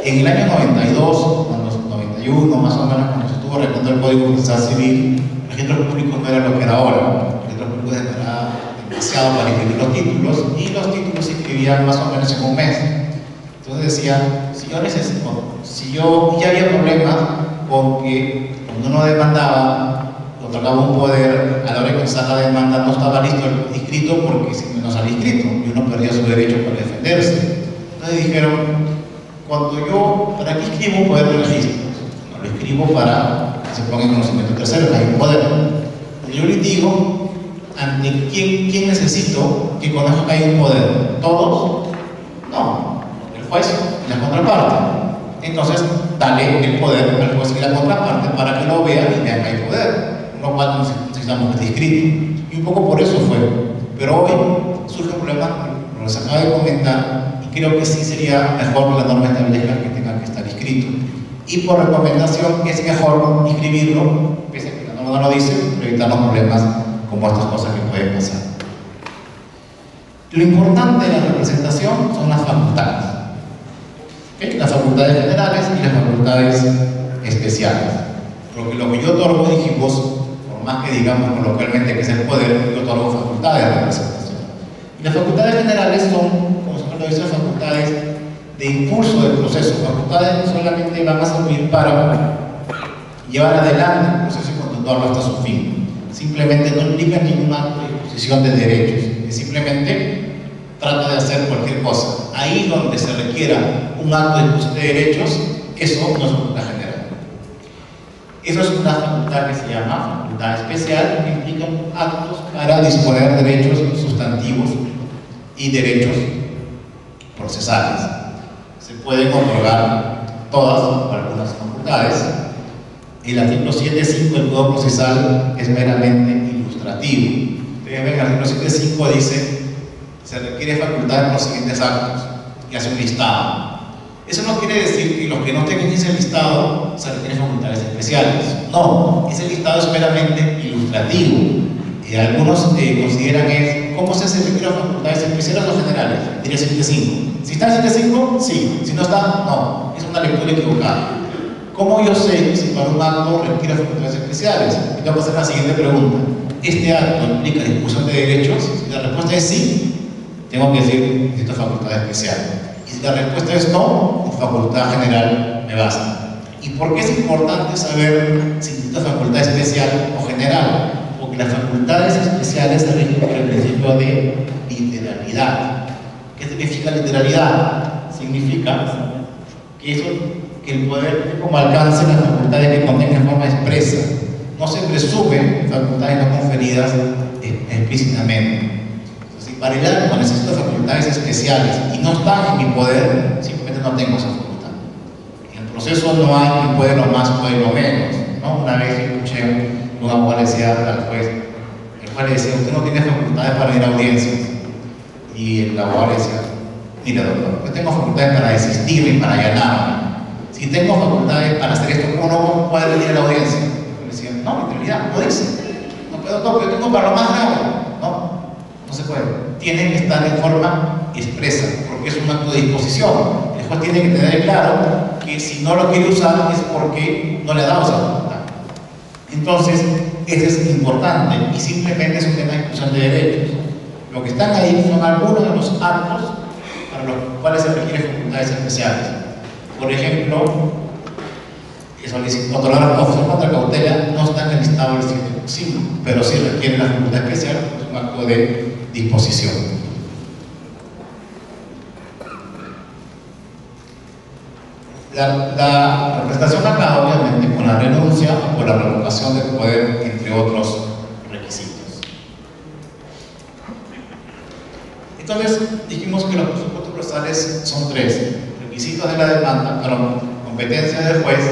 en el año 92, 91 más o menos, cuando se estuvo correctando el Código Procesal Civil, el registro público no era lo que era ahora. El registro público era demasiado para escribir los títulos, y los títulos se escribían más o menos en un mes. Entonces decía, si yo ya había problemas con que cuando uno demandaba, otorgaba un poder, a la hora de comenzar la demanda no estaba listo el inscrito porque no salía inscrito y uno perdía su derecho para defenderse. Entonces dijeron, ¿para qué escribo un poder de registro? No lo escribo para que se ponga en conocimiento tercero, hay un poder. Cuando yo litigo, ¿ante quién necesito que conozca que hay un poder? ¿Todos? No, el juez y la contraparte. Entonces, dale el poder al juez y la contraparte para que lo vean y vean que hay poder. Lo cual necesitamos que esté escrito. Y un poco por eso fue. Pero hoy surge un problema, como les acabo de comentar, y creo que sí sería mejor que la norma establezca que tenga que estar escrito. Y por recomendación es mejor inscribirlo, pese a que la norma no lo dice, para evitar los problemas como estas cosas que pueden pasar. Lo importante de la representación son las facultades. ¿Okay? Las facultades generales y las facultades especiales. Porque lo que yo otorgo, dijimos, por más que digamos coloquialmente que es el poder, yo otorgo facultades de representación. Y las facultades generales son, como se lo dice, facultades de impulso del proceso. Facultades que solamente van a servir para llevar adelante el proceso y continuarlo hasta su fin. Simplemente no implica ninguna disposición de derechos, simplemente trata de hacer cualquier cosa. Ahí donde se requiera un acto de disposición de derechos, eso no es facultad general. Eso es una facultad que se llama facultad especial, que implica actos para disponer derechos sustantivos y derechos procesales. Se pueden otorgar todas o algunas facultades. El artículo 7.5 del Código Procesal es meramente ilustrativo. Ustedes ven, el artículo 7.5 dice: se requiere facultad en los siguientes actos, y hace un listado. Eso no quiere decir que los que no tengan ese listado se requieren facultades especiales. No, ese listado es meramente ilustrativo. Algunos consideran ¿cómo se requieren facultades especiales o generales? Diría 7.5. Si está en 7.5, sí. Si no está, no. Es una lectura equivocada. ¿Cómo yo sé si para un acto requiere facultades especiales? Y tengo que hacer la siguiente pregunta: ¿este acto implica discusión de derechos? Si la respuesta es sí, tengo que decir necesito facultad especial. Y si la respuesta es no, facultad general me basta. ¿Y por qué es importante saber si necesito facultad especial o general? Porque las facultades especiales se rigen por el principio de literalidad. ¿Qué significa literalidad? Significa que el poder tiene como alcance las facultades que contengan en forma expresa. No se presumen facultades no conferidas explícitamente. Si para el acto necesito facultades especiales y no están en mi poder, simplemente no tengo esa facultad. En el proceso no hay quien puede lo más, puede lo menos, ¿no? Una vez escuché un abogado le decía al juez, el juez le decía: usted no tiene facultades para ir a audiencias. Y el abogado le decía: mira, doctor, yo tengo facultades para desistirme y para allanarme. Si tengo facultades para hacer esto, ¿cómo no puede venir a la audiencia? Le decía: no, en realidad no dice. No puedo, doctor, yo tengo para lo más grave. No se puede. Tienen que estar en forma expresa, porque es un acto de disposición. El juez tiene que tener claro que si no lo quiere usar es porque no le ha dado esa facultad. Entonces, eso es importante y simplemente es un tema de discusión de derechos. Lo que están ahí son algunos de los actos para los cuales se requieren facultades especiales. Por ejemplo, otorgar opción contra cautela no está en el listado del 7.5, pero sí requiere la facultad especial, es un acto de disposición. La representación acá, obviamente, con la renuncia o la revocación del poder, entre otros requisitos. Entonces, dijimos que los presupuestos procesales son tres: requisitos de la demanda, competencia del juez,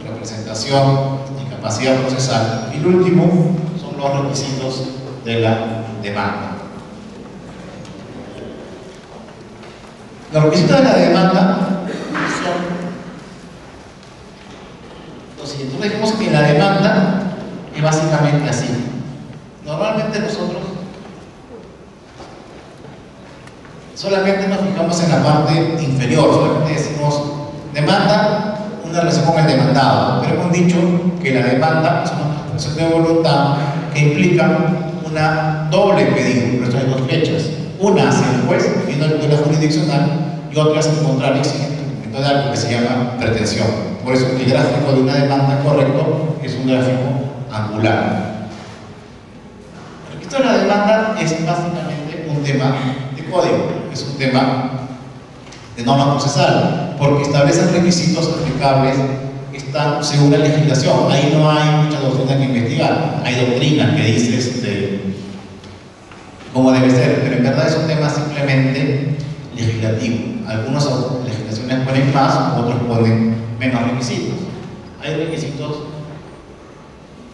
representación y capacidad procesal, y el último son los requisitos de la demanda. Los requisitos de la demanda son los siguientes. Nosotros dijimos que la demanda es básicamente así. Normalmente nosotros solamente nos fijamos en la parte inferior, solamente decimos demanda una relación con el demandado, pero hemos dicho que la demanda es una expresión de voluntad que implica una doble pedido, por eso hay dos fechas, una hacia el juez, pidiendo la tutela jurisdiccional, y otra hacia el contrario exigiendo el cumplimiento de algo que se llama pretensión. Por eso el gráfico de una demanda correcto es un gráfico angular. El registro de la demanda es básicamente un tema de código, es un tema de norma procesal, porque establecen requisitos aplicables, están según la legislación. Ahí no hay mucha doctrina que investigar, hay doctrina que dice cómo debe ser, pero en verdad es un tema simplemente legislativo. Algunas legislaciones ponen más, otros ponen menos requisitos. Hay requisitos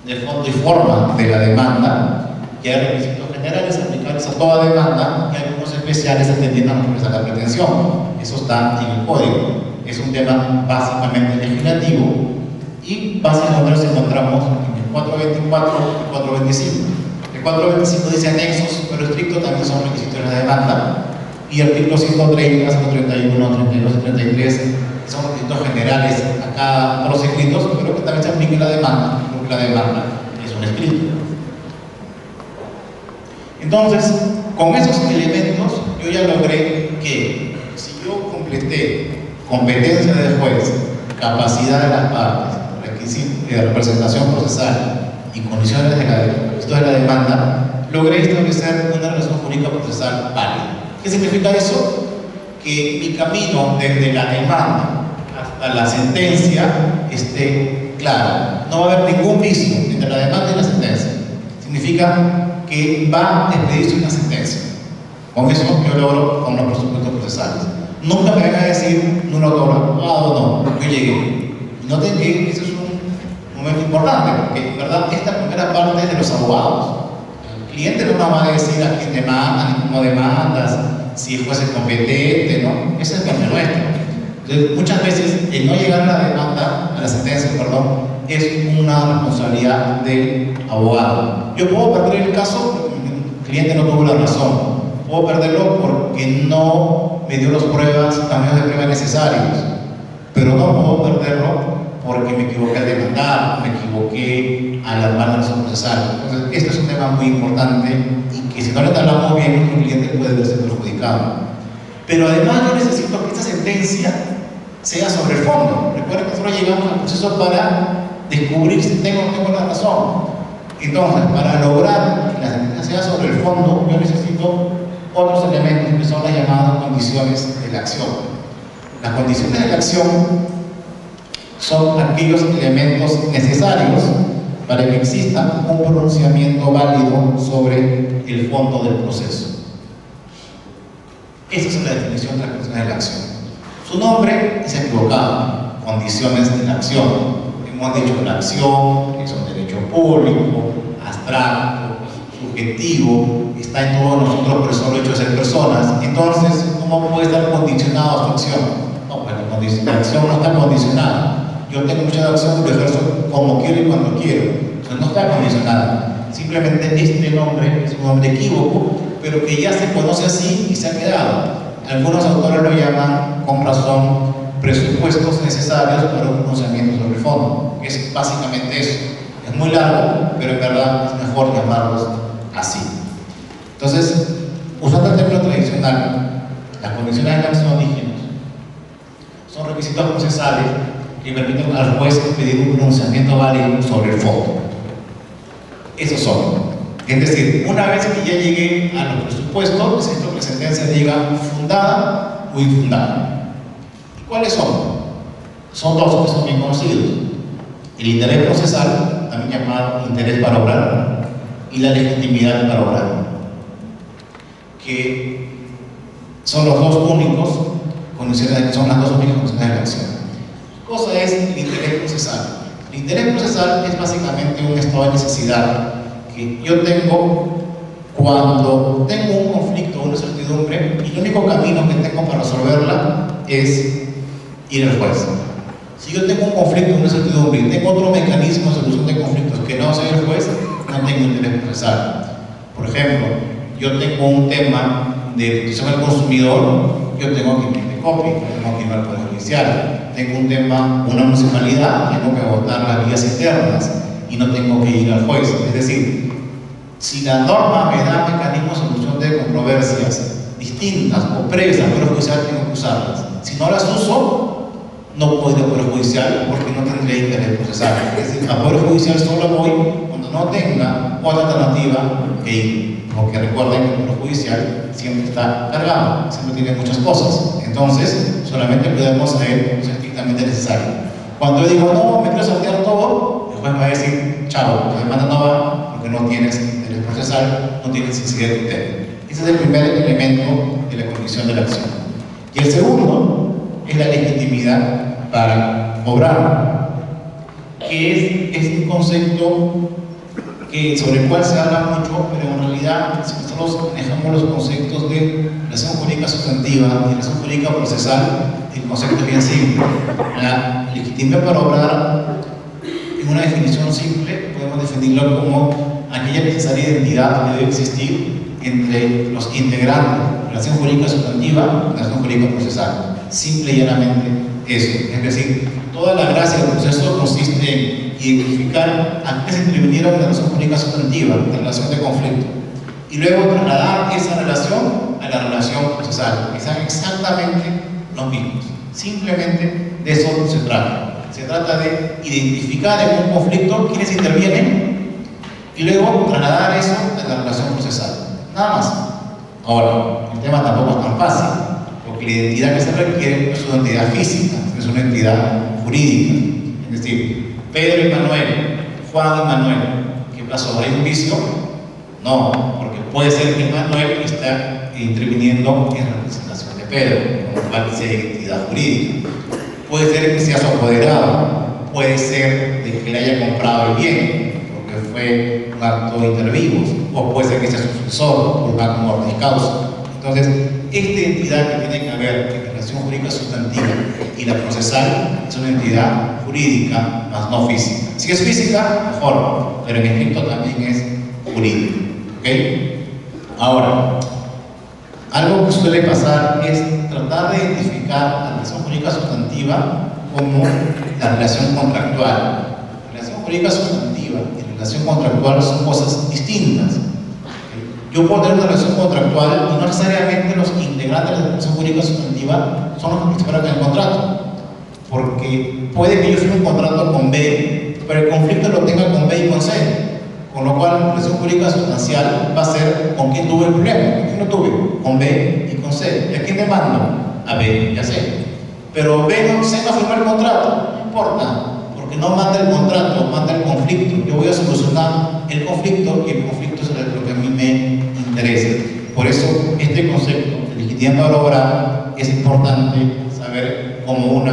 de fondo y forma de la demanda, y hay requisitos generales aplicables a toda demanda, y algunos especiales atendiendo a la pretensión. Eso está en el código. Es un tema básicamente legislativo, y básicamente nos encontramos en el 424 y 425. El 425 dice anexos, pero estricto también son requisitos de la demanda, y el artículo 130, 131, 32 y 33 son requisitos generales a cada uno de los escritos, pero que también se aplica en la demanda, porque la demanda es un escrito. Entonces, con esos elementos, yo ya logré que, si yo completé competencia del juez, capacidad de las partes, requisitos de representación procesal y condiciones de la demanda, logré establecer una relación jurídica procesal válida. ¿Qué significa eso? Que mi camino desde la demanda hasta la sentencia esté claro. No va a haber ningún vicio entre la demanda y la sentencia. Significa que va a expedirse una sentencia. Con eso yo logro con los presupuestos procesales. Nunca me vengan a decir, no lo logro, no, yo llegué. No te llegué, eso es un momento importante, porque en verdad esta primera parte es de los abogados. El cliente no nos va a decir a quién demanda, ni cómo demandas, si el juez es competente, ¿no? Ese es el camino nuestro. Entonces, muchas veces el no llegar a la demanda, a la sentencia, perdón, es una responsabilidad del abogado. Yo puedo perder el caso porque mi cliente no tuvo la razón. Puedo perderlo porque no me dio las pruebas, cambios de pruebas necesarios. Pero no puedo perderlo porque me equivoqué al demandar, me equivoqué al armar la relación procesal. Entonces, esto es un tema muy importante y que si no le hablamos bien, un cliente puede verse perjudicado. Pero además yo necesito que esta sentencia sea sobre el fondo. Recuerden que nosotros llegamos al proceso para descubrir si tengo o no tengo la razón. Entonces, para lograr que la sentencia sea sobre el fondo, yo necesito otros elementos que son las llamadas condiciones de la acción. Las condiciones de la acción son aquellos elementos necesarios para que exista un pronunciamiento válido sobre el fondo del proceso. Esa es la definición de las condiciones de la acción. Su nombre es equivocado, condiciones de la acción. Hemos dicho la acción, que es un derecho público, abstracto, subjetivo, está en todos nosotros por el solo hecho de ser personas. Entonces, ¿cómo puede estar condicionado a su acción? No, pues la acción no está condicionada. Yo tengo mucha acción, lo ejerzo como quiero y cuando quiero. Entonces no está condicionada. Simplemente este nombre es un nombre equívoco, pero que ya se conoce así y se ha quedado. Algunos autores lo llaman con razón presupuestos necesarios para un conocimiento sobre el fondo. Es básicamente eso. Es muy largo, pero en verdad es mejor llamarlos así. Entonces, usando el término tradicional, las condiciones de la acción indígenas son requisitos procesales que permiten al juez pedir un pronunciamiento válido sobre el fondo. Esos son. Es decir, una vez que ya llegué a los presupuestos, necesito que la sentencia diga fundada o infundada. ¿Y cuáles son? Son dos que son bien conocidos. El interés procesal, también llamado interés para obrar, y la legitimidad para obrar, que son los dos únicos condiciones, son las dos únicas condiciones de la acción. ¿Qué cosa es el interés procesal? El interés procesal es básicamente un estado de necesidad que yo tengo cuando tengo un conflicto, una incertidumbre, y el único camino que tengo para resolverla es ir al juez. Si yo tengo un conflicto, una incertidumbre, y tengo otro mecanismo de solución de conflictos que no sea el juez, no tengo interés procesal. Por ejemplo, yo tengo un tema de protección al consumidor, yo tengo que imprimir copia, tengo que ir al Poder Judicial. tengo un tema, una municipalidad, tengo que agotar las vías internas y no tengo que ir al juez. Es decir, si la norma me da mecanismos de solución de controversias distintas o previas al Poder Judicial, tengo que usarlas. Si no las uso, no puedo ir al Poder Judicial porque no tendré interés procesal. Es decir, al Poder Judicial solo voy cuando no tenga otra alternativa que ir. Porque recuerden que el Poder Judicial siempre está cargado, siempre tiene muchas cosas. Entonces, solamente podemos ir lo estrictamente necesario. Cuando yo digo, no, me quiero saltear todo, el juez me va a decir, chao, la demanda no va porque no tienes interés procesal, no tienes necesidad de tutela. Ese es el primer elemento de la condición de la acción. Y el segundo es la legitimidad para obrar, que es un concepto sobre el cual se habla mucho, pero en realidad, si nosotros manejamos los conceptos de relación jurídica sustantiva y relación jurídica procesal, el concepto es bien simple. La legitimidad para obrar, en una definición simple, podemos definirlo como aquella necesaria identidad que debe existir entre los integrantes de relación jurídica sustantiva y relación jurídica procesal. Simple y llanamente eso. Es decir, toda la gracia del proceso consiste en identificar a qué se intervinieron en la relación jurídica sustantiva, en la relación de conflicto, y luego trasladar esa relación a la relación procesal, que sean exactamente los mismos. Simplemente de eso se trata. Se trata de identificar en un conflicto quiénes intervienen y luego trasladar eso a la relación procesal. Nada más. Ahora, el tema tampoco es tan fácil, porque la identidad que se requiere no es una entidad física, es una entidad jurídica. Es decir, Pedro y Manuel, Juan y Manuel, ¿qué pasó? ¿Hay un vicio? No, porque puede ser que Manuel está interviniendo en representación de Pedro, con lo cual sea identidad jurídica. Puede ser que sea su apoderado, puede ser de que le haya comprado el bien, porque fue un acto inter vivos, o puede ser que sea su sucesor, por un acto mortis causa. Entonces, esta entidad que tiene que haber en la relación jurídica sustantiva y la procesal es una entidad jurídica, más no física. Si es física, mejor, pero en efecto también es jurídica. ¿Okay? Ahora, algo que suele pasar es tratar de identificar la relación jurídica sustantiva como la relación contractual. La relación jurídica sustantiva y la relación contractual son cosas distintas. Yo puedo tener una relación contractual y no necesariamente los integrantes de la relación jurídica sustantiva son los que participaron en el contrato. Porque puede que yo firme un contrato con B, pero el conflicto lo tenga con B y con C. Con lo cual, la relación jurídica sustancial va a ser con quién tuve el problema. ¿Con quién lo tuve? Con B y con C. ¿Y a quién demando? A B y a C. Pero B no, C no firmó el contrato. No importa, porque no manda el contrato, manda el conflicto. Yo voy a solucionar el conflicto y el conflicto es lo que a mí me interesa. Por eso, este concepto de legitimidad para obrar es importante saber como un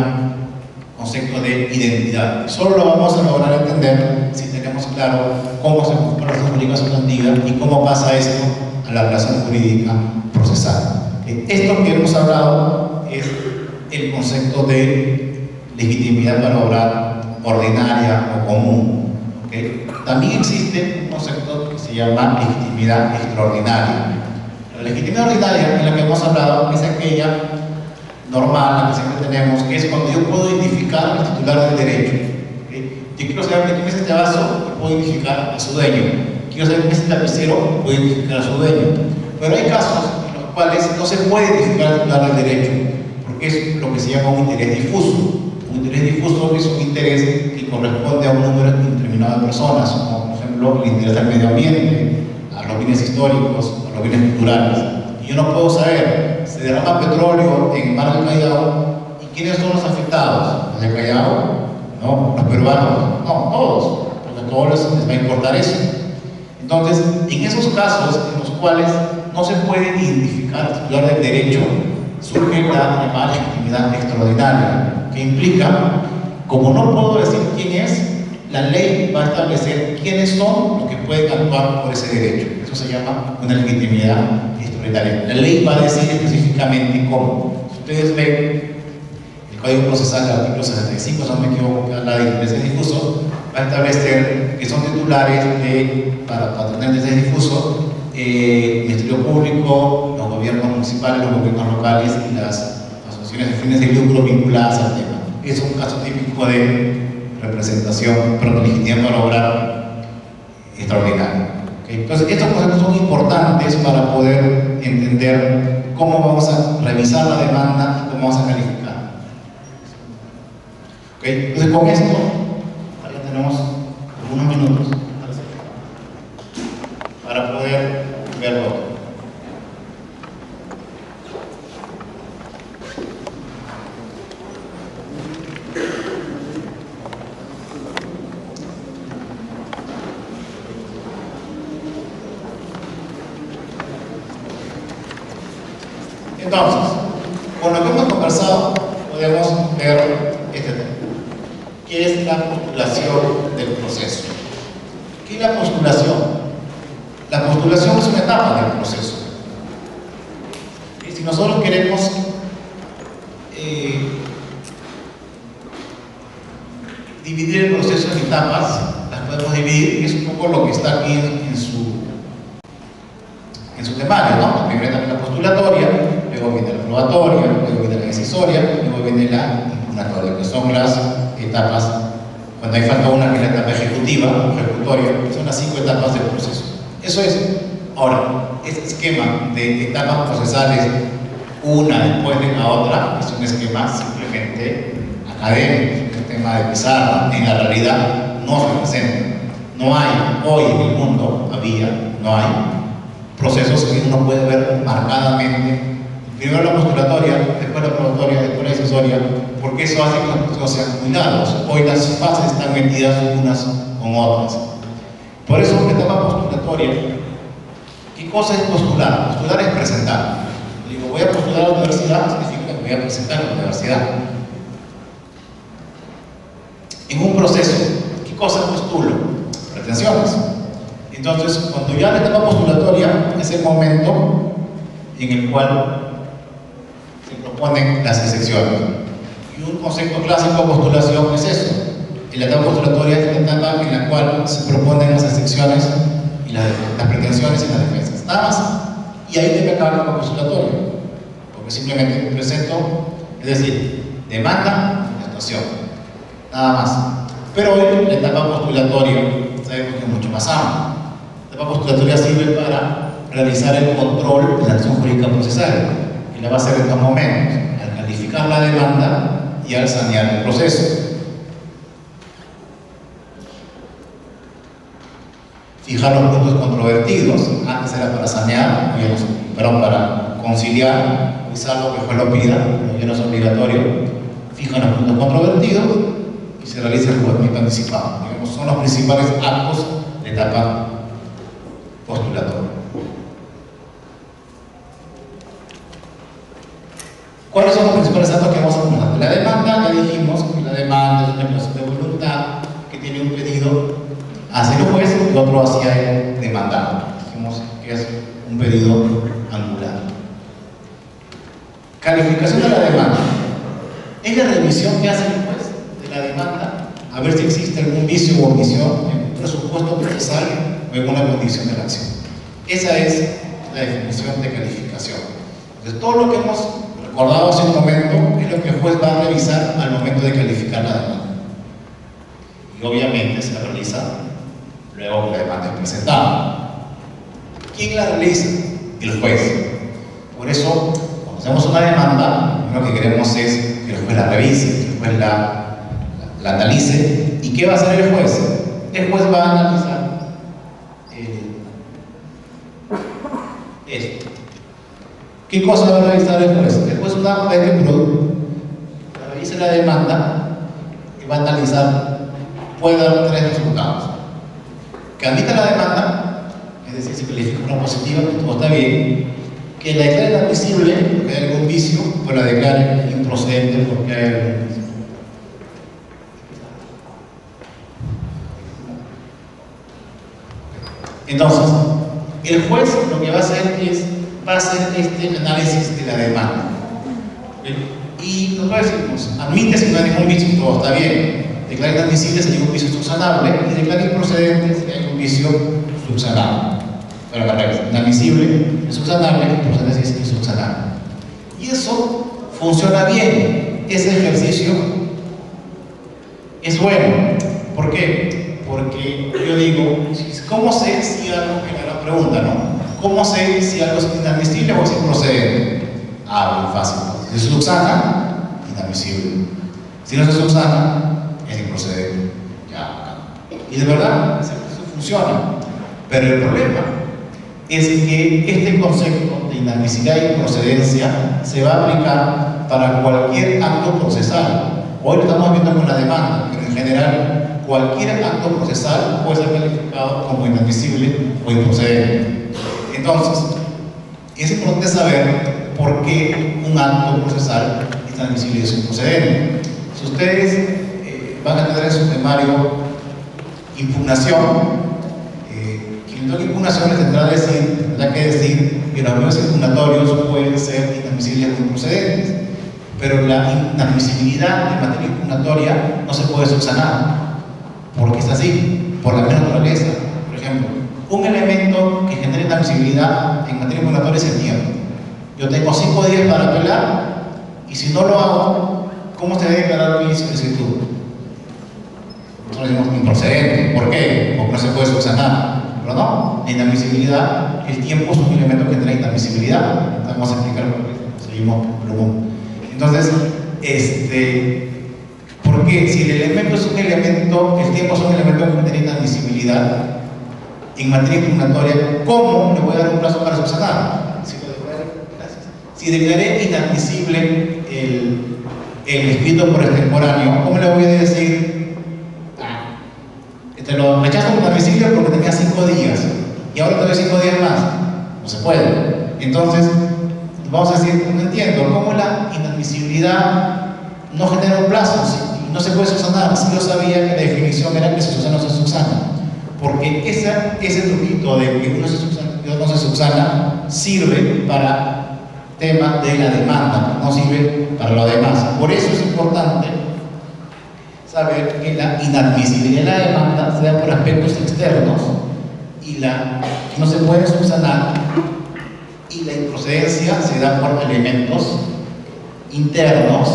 concepto de identidad. Solo lo vamos a lograr entender si tenemos claro cómo se configura la relación jurídica sustantiva y cómo pasa esto a la relación jurídica procesal. Esto que hemos hablado es el concepto de legitimidad para obrar ordinaria o común. ¿Okay? También existe un concepto que se llama legitimidad extraordinaria. La legitimidad ordinaria, en la que hemos hablado, es aquella normal, la que siempre tenemos, que es cuando yo puedo identificar al titular del derecho. ¿Okay? Yo quiero saber quién es este vaso, puedo identificar a su dueño. Quiero saber quién es este lapicero, puedo identificar a su dueño. Pero hay casos en los cuales no se puede identificar al titular del derecho, porque es lo que se llama un interés difuso. Un interés difuso es un interés que corresponde a un número indeterminado de personas, como por ejemplo el interés al medio ambiente, a los bienes históricos, a los bienes culturales. Y yo no puedo saber, se derrama petróleo en Mar del Callao, ¿y quiénes son los afectados? ¿Los del Callao? ¿No? ¿Los peruanos? No, todos, porque a todos les va a importar eso. Entonces, en esos casos en los cuales no se puede identificar al titular del derecho, surge la llamada legitimidad extraordinaria, que implica, como no puedo decir quién es, la ley va a establecer quiénes son los que pueden actuar por ese derecho. Eso se llama una legitimidad extraordinaria. La ley va a decir específicamente cómo. Si ustedes ven el Código Procesal, el artículo 65, si no me equivoco, que habla de intereses difusos, va a establecer que son titulares para tener intereses difusos, el Ministerio Público, los gobiernos municipales, los gobiernos locales y las asociaciones de fines de lucro vinculadas al tema. es un caso típico de representación, pero de legitimidad para obrar extraordinaria. ¿Okay? Entonces, estos conceptos son importantes para poder entender cómo vamos a revisar la demanda y cómo vamos a calificar. ¿Okay? Entonces, con esto, ya tenemos algunos minutos para poder verlo. Entonces, con lo que hemos conversado, podemos ver este tema. ¿Qué es la postulación del proceso? ¿Qué es la postulación? La postulación es una etapa del proceso. Y si nosotros queremos dividir el proceso en etapas, las podemos dividir, y es un poco lo que está aquí en su temario, ¿no? Primero también la postulatoria, luego viene la probatoria, luego viene la decisoria, luego viene la impugnatoria, que son las etapas. Cuando hay falta una, que es la etapa ejecutiva o ejecutoria, son las 5 etapas del proceso. Eso es. Ahora, este esquema de etapas procesales, una después de la otra, es un esquema simplemente académico, es un tema de pizarra. En la realidad no se presenta. No hay, hoy en el mundo, no hay procesos que uno puede ver marcadamente. Primero la postulatoria, después la probatoria, después la decisoria, porque eso hace que los procesos sean cuidados. Hoy las fases están metidas unas con otras. Por eso, en la etapa postulatoria, ¿qué cosa es postular? Postular es presentar. Digo, voy a postular a la universidad, significa que voy a presentar a la universidad. En un proceso, ¿qué cosa postulo? Pretensiones. Entonces, cuando ya la etapa postulatoria es el momento en el cual se proponen las excepciones. Y un concepto clásico de postulación es eso. En la etapa postulatoria es la etapa en la cual se proponen las excepciones y las pretensiones y las defensas. Nada más. Y ahí debe acabar la etapa postulatoria. Porque simplemente presento, es decir, demanda y actuación. Nada más. Pero hoy la etapa postulatoria sabemos que es mucho más amplia. La etapa postulatoria sirve para realizar el control de la acción jurídica procesal, que la va a hacer en dos momentos: al calificar la demanda y al sanear el proceso. Fijar los puntos controvertidos, antes era para sanear, perdón, para conciliar, salvo que juez lo pida, pero ya no es obligatorio. Fijan los puntos controvertidos y se realiza el juzgamiento anticipado. Digamos, son los principales actos de etapa postulatoria. ¿Cuáles son los principales actos que vamos a poner? La demanda, ya dijimos que la demanda es una declaración de voluntad que tiene un pedido hacia el juez y otro hacia el demandado. Dijimos que es un pedido anulado. Calificación de la demanda. Es la revisión que hace el juez de la demanda a ver si existe algún vicio o omisión en un presupuesto procesal o en una condición de la acción. Esa es la definición de calificación. Entonces, todo lo que hemos recordado hace un momento es lo que el juez va a revisar al momento de calificar la demanda. Y obviamente se realiza luego que la demanda es presentada. ¿Quién la realiza? El juez. Por eso, cuando hacemos una demanda, lo que queremos es que el juez la revise, que el juez la analice. ¿Y qué va a hacer el juez? El juez va a analizar esto. ¿Qué cosa va a revisar el juez? El juez una vez que revise la demanda y va a analizar, puede dar 3 resultados: que admita la demanda, es decir, si califica una positiva, que todo está bien; que la declare inadmisible porque hay algún vicio, o la declare improcedente porque hay algún vicio. Entonces, el juez lo que va a hacer este análisis de la demanda. Y nosotros decimos, admite si no hay ningún vicio, todo está bien; declara inadmisible si hay un vicio subsanable; y declara improcedente si hay un vicio subsanable. Pero la regla, inadmisible es subsanable, improcedente es insubsanable. Y eso funciona bien. Ese ejercicio es bueno. ¿Por qué? Porque yo digo, ¿cómo sé si algo, es la gran pregunta, ¿no? ¿Cómo sé si algo es inadmisible o es improcedente? Ah, muy fácil. Si se subsana, inadmisible. Si no se subsana, es improcedente. Ya. Y de verdad, eso funciona. Pero el problema es que este concepto de inadmisibilidad y improcedencia se va a aplicar para cualquier acto procesal. Hoy lo estamos viendo con la demanda, pero en general cualquier acto procesal puede ser calificado como inadmisible o improcedente. Entonces, es importante saber por qué un acto procesal es inadmisible y es improcedente. Si ustedes van a tener en su temario impugnación, quien toque impugnación les tendrá que decir que los medios impugnatorios pueden ser inadmisibles o improcedentes, pero la inadmisibilidad en materia impugnatoria no se puede subsanar, porque es así, por la misma naturaleza. Por ejemplo, un elemento que genera inadmisibilidad en materia impugnatoria es el tiempo. Yo tengo 5 días para apelar y si no lo hago, ¿cómo se debe declarar mi solicitud? Nosotros decimos improcedente. ¿Por qué? Porque no se puede subsanar. Pero no, la inadmisibilidad, el tiempo es un elemento que trae inadmisibilidad. Vamos a explicar por qué. Seguimos plumón. Entonces, ¿por qué? Si el elemento es un elemento, el tiempo es un elemento que tiene inadmisibilidad en materia impugnatoria, ¿cómo le voy a dar un plazo para subsanar? Si declaré inadmisible el escrito por extemporáneo, ¿cómo le voy a decir? Te lo rechazo como inadmisible porque tenía 5 días y ahora te doy 5 días más. No se puede. Entonces, vamos a decir, no entiendo, ¿cómo la inadmisibilidad no genera un plazo? Y no se puede subsanar. Si yo sabía que la definición era que se subsana o se subsana. Porque ese truquito de que uno se subsana y otro no se subsana sirve para tema de la demanda, no sirve para lo demás. Por eso es importante saber que la inadmisibilidad de la demanda se da por aspectos externos y no se puede subsanar, y la improcedencia se da por elementos internos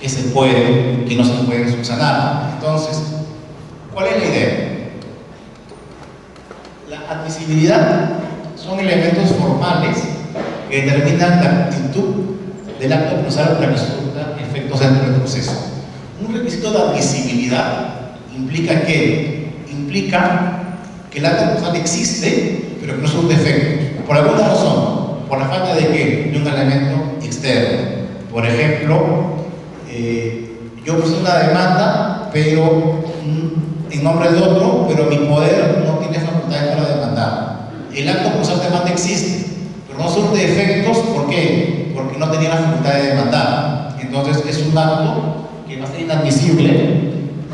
que no se pueden subsanar. Entonces, ¿cuál es la idea? La admisibilidad son elementos formales que determinan la actitud del acto procesal para que surta efectos dentro del proceso. Un requisito de admisibilidad implica que el acto procesal existe, pero que no surte efectos. Por alguna razón, por la falta de ¿qué? De un elemento externo. Por ejemplo, yo puse una demanda, pero en nombre de otro, pero mi poder no tiene facultades para demandar. El acto procesal de demanda existe, pero no surte efectos. ¿Por qué? Porque no tenía la facultad de demandar. Entonces es un acto que va a ser inadmisible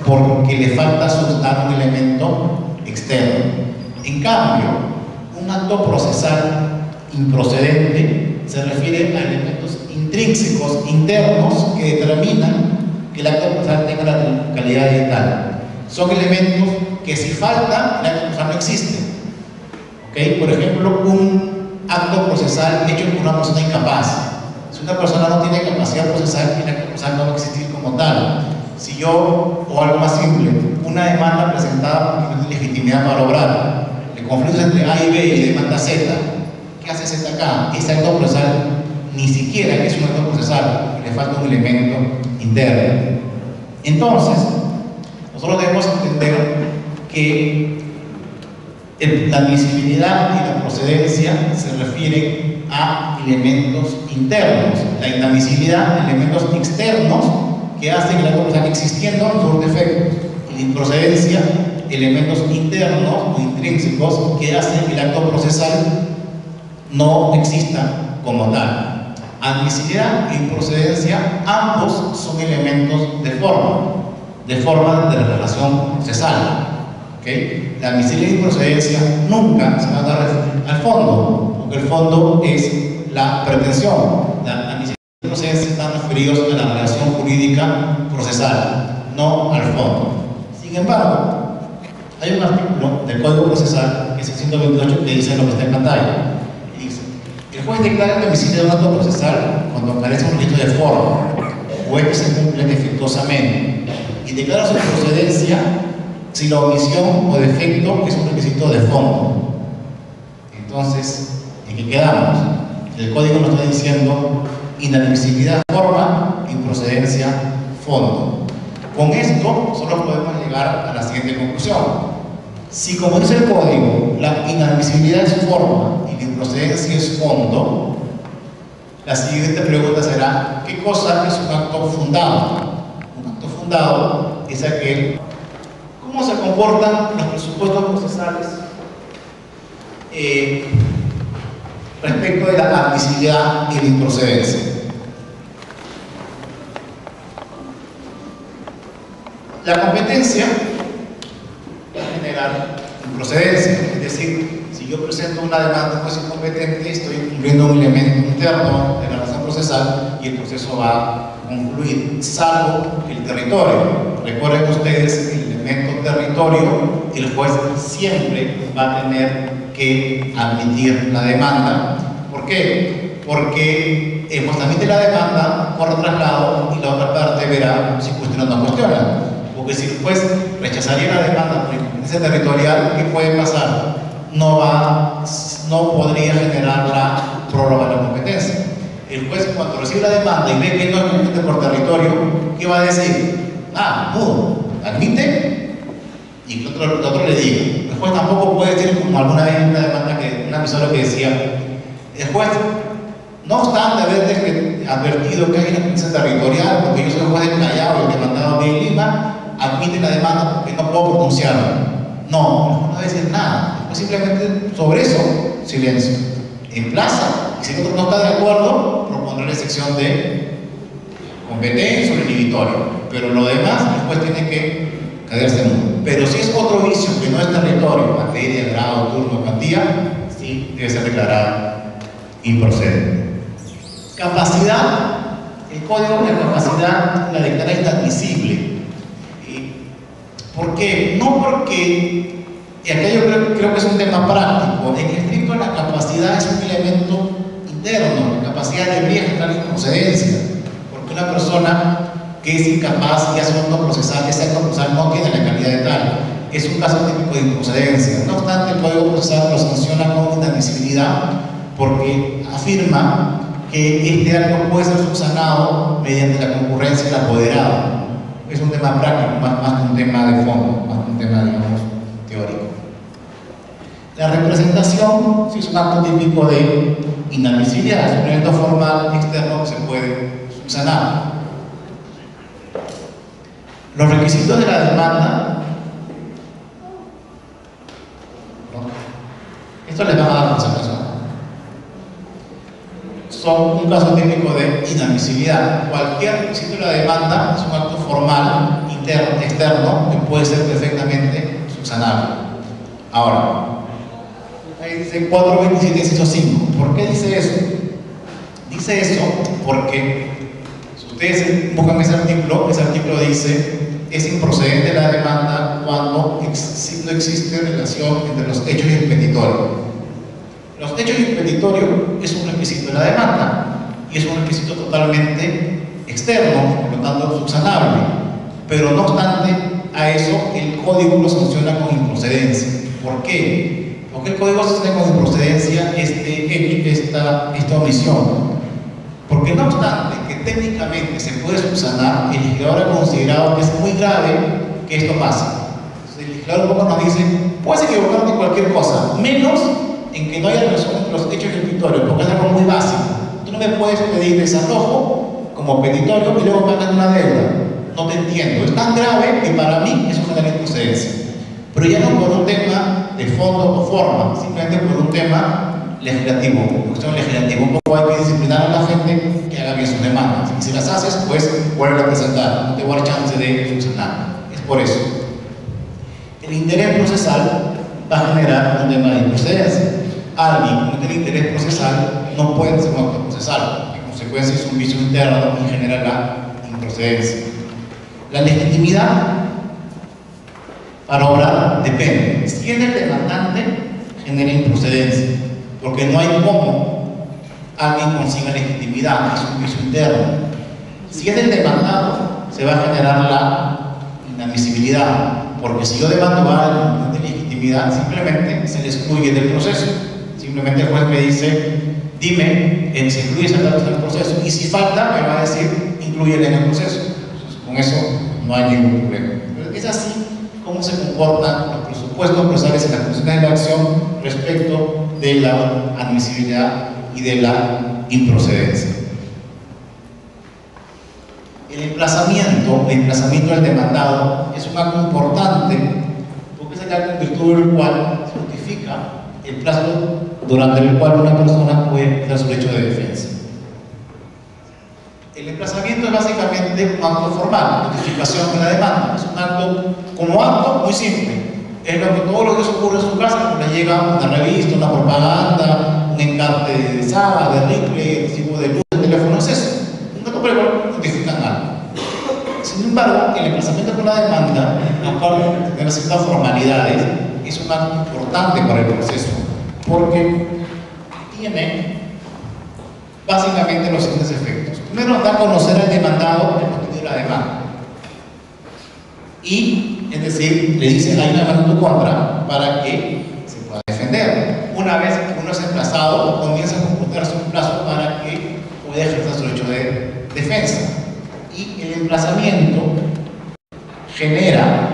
porque le falta subsanar un elemento externo. En cambio, un acto procesal improcedente se refiere a elementos intrínsecos, internos, que determinan que el acto procesal tenga la calidad de tal. Son elementos que si faltan, el acto procesal no existe. ¿Okay? Por ejemplo, un acto procesal hecho por una persona incapaz. Si una persona no tiene capacidad procesal, el acto procesal no va a existir como tal. Si yo, o algo más simple, una demanda presentada porque no tiene legitimidad para obrar, el conflicto entre A y B y demanda Z, ¿qué hace Z acá? Ese acto procesal ni siquiera es un acto procesal, le falta un elemento interno. Entonces, nosotros debemos entender que la admisibilidad y la procedencia se refieren a elementos internos, la inadmisibilidad, elementos externos que hacen que el acto procesal existiendo surte efectos, y la improcedencia, elementos internos o intrínsecos que hacen que el acto procesal no exista como tal. Admisibilidad e improcedencia, ambos son elementos de forma de la relación procesal. ¿Okay? La admisibilidad y improcedencia nunca se van a dar al fondo, porque el fondo es la pretensión. La admisibilidad y improcedencia están referidos a la relación jurídica procesal, no al fondo. Sin embargo, hay un artículo del Código Procesal, que es el 128, que dice lo que está en pantalla. Y dice: el juez declara la admisibilidad de un acto procesal cuando carece un requisito de forma. o estos se cumplen defectuosamente, y declara su procedencia si la omisión o defecto es un requisito de fondo. Entonces, ¿en qué quedamos? El código nos está diciendo inadmisibilidad forma, improcedencia fondo. Con esto solo podemos llegar a la siguiente conclusión. Si, como dice el código, la inadmisibilidad es forma y la improcedencia es fondo, la siguiente pregunta será: ¿qué cosa es un acto fundado? Un acto fundado es aquel. ¿Cómo se comportan los presupuestos procesales respecto de la admisibilidad y la improcedencia? La competencia va a generar improcedencia, es decir, si yo presento una demanda de juez incompetente, estoy cumpliendo un elemento interno de la relación procesal y el proceso va a concluir, salvo el territorio. Recuerden ustedes que el elemento territorio, el juez siempre va a tener que admitir la demanda. ¿Por qué? Porque el juez admite la demanda, corre traslado y la otra parte verá si cuestiona o no cuestiona. Porque si el juez rechazaría la demanda por incompetencia territorial, ¿qué puede pasar? No podría generar la prórroga de la competencia. El juez, cuando recibe la demanda y ve que no es competente por territorio, ¿qué va a decir? Mudo, admite y el otro le diga. El juez tampoco puede decir, como alguna vez en una demanda que un episodio que decía, el juez, no obstante haber advertido que hay una competencia territorial, porque yo soy el juez del Callao y el demandado de Lima, admite la demanda porque no puedo pronunciarla. No va a decir nada. Pues simplemente sobre eso, silencio. En plaza, y si el otro no está de acuerdo, propondrá la sección de competencia o el inhibitorio. Pero lo demás, el juez tiene que quedarse mudo. Pero si es otro vicio que no es territorio, materia, grado, turno, cuantía, sí debe ser declarada improcedente. Capacidad, el código de capacidad la declara inadmisible. ¿Por qué? No porque, y acá yo creo que es un tema práctico, en estricto la capacidad es un elemento interno, la capacidad debería generar improcedencia, porque una persona que es incapaz y hace un acto procesal, ese acto procesal no tiene la calidad de tal, es un caso típico de improcedencia. No obstante, el Código Procesal lo sanciona con inadmisibilidad porque afirma que este acto puede ser subsanado mediante la concurrencia del apoderado. Es un tema práctico, más que un tema de fondo, más que un tema, digamos, teórico. La representación, sí, es un acto típico de inadmisibilidad, es un elemento formal externo que se puede subsanar. Los requisitos de la demanda, esto les va a dar concentración, son un caso típico de inadmisibilidad. Cualquier requisito de la demanda es un acto formal, interno, externo, que puede ser perfectamente subsanable. Ahora, ahí dice 427, inciso 5. ¿Por qué dice eso? Dice eso porque, si ustedes buscan ese artículo dice: es improcedente la demanda cuando no existe relación entre los hechos y el petitorio. Los hechos y el petitorio es un requisito de la demanda y es un requisito totalmente externo, por lo tanto subsanable. Pero no obstante a eso, el código lo sanciona con improcedencia. ¿Por qué? Porque el código sanciona con improcedencia esta omisión. Porque no obstante que técnicamente se puede subsanar, el legislador ha considerado que es muy grave que esto pase. Entonces, el legislador un poco nos dice: puedes equivocarte en cualquier cosa, menos en que no haya relación entre los hechos y el petitorio, porque es algo muy básico. Tú no me puedes pedir desalojo como petitorio y luego pagas una deuda. No te entiendo. Es tan grave que para mí eso genera improcedencia. Pero ya no por un tema de fondo o forma, simplemente por un tema legislativo, cuestión legislativa. Un poco hay que disciplinar a la gente que haga bien sus demandas. Y si las haces, pues vuelve a presentar. No te voy a dar chance de subsanar. Es por eso. El interés procesal va a generar un tema de improcedencia. Alguien que no tiene interés procesal no puede ser un acto procesal. En consecuencia, es un vicio interno y genera la improcedencia. La legitimidad para obrar depende. Si es el demandante, genera improcedencia, porque no hay cómo alguien consiga legitimidad, es un vicio interno. Si es del demandado, se va a generar la inadmisibilidad, porque si yo demando algo de legitimidad, simplemente se le excluye del proceso. Simplemente el juez me dice, dime, se incluye esa causa en el proceso, y si falta, me va a decir, inclúyela en el proceso. Entonces, con eso no hay ningún problema. Pero es así como se comportan los presupuestos procesales en las condiciones de la acción respecto de la admisibilidad y de la improcedencia. El emplazamiento del demandado es un acto importante porque es el acto en virtud del cual se justifica el plazo durante el cual una persona puede ejercer su derecho de defensa. El emplazamiento es básicamente un acto formal, notificación de la demanda. Es un acto, como acto, muy simple. Es lo que todos los días ocurre en su casa, cuando le llega una revista, una propaganda, un encarte de Saba, de Ripley, recibo de luz, de teléfono, es eso. Un acto por el cual notifican algo. Sin embargo, el emplazamiento con la demanda, aparte de tener ciertas formalidades, es un acto importante para el proceso, porque tiene básicamente los siguientes efectos. Primero, da a conocer al demandado el contenido de la demanda. Y, es decir, le dice, hay una demanda en tu contra para que se pueda defender. Una vez que uno es emplazado, comienza a computarse un plazo para que pueda ejercer su derecho de defensa. Y el emplazamiento genera,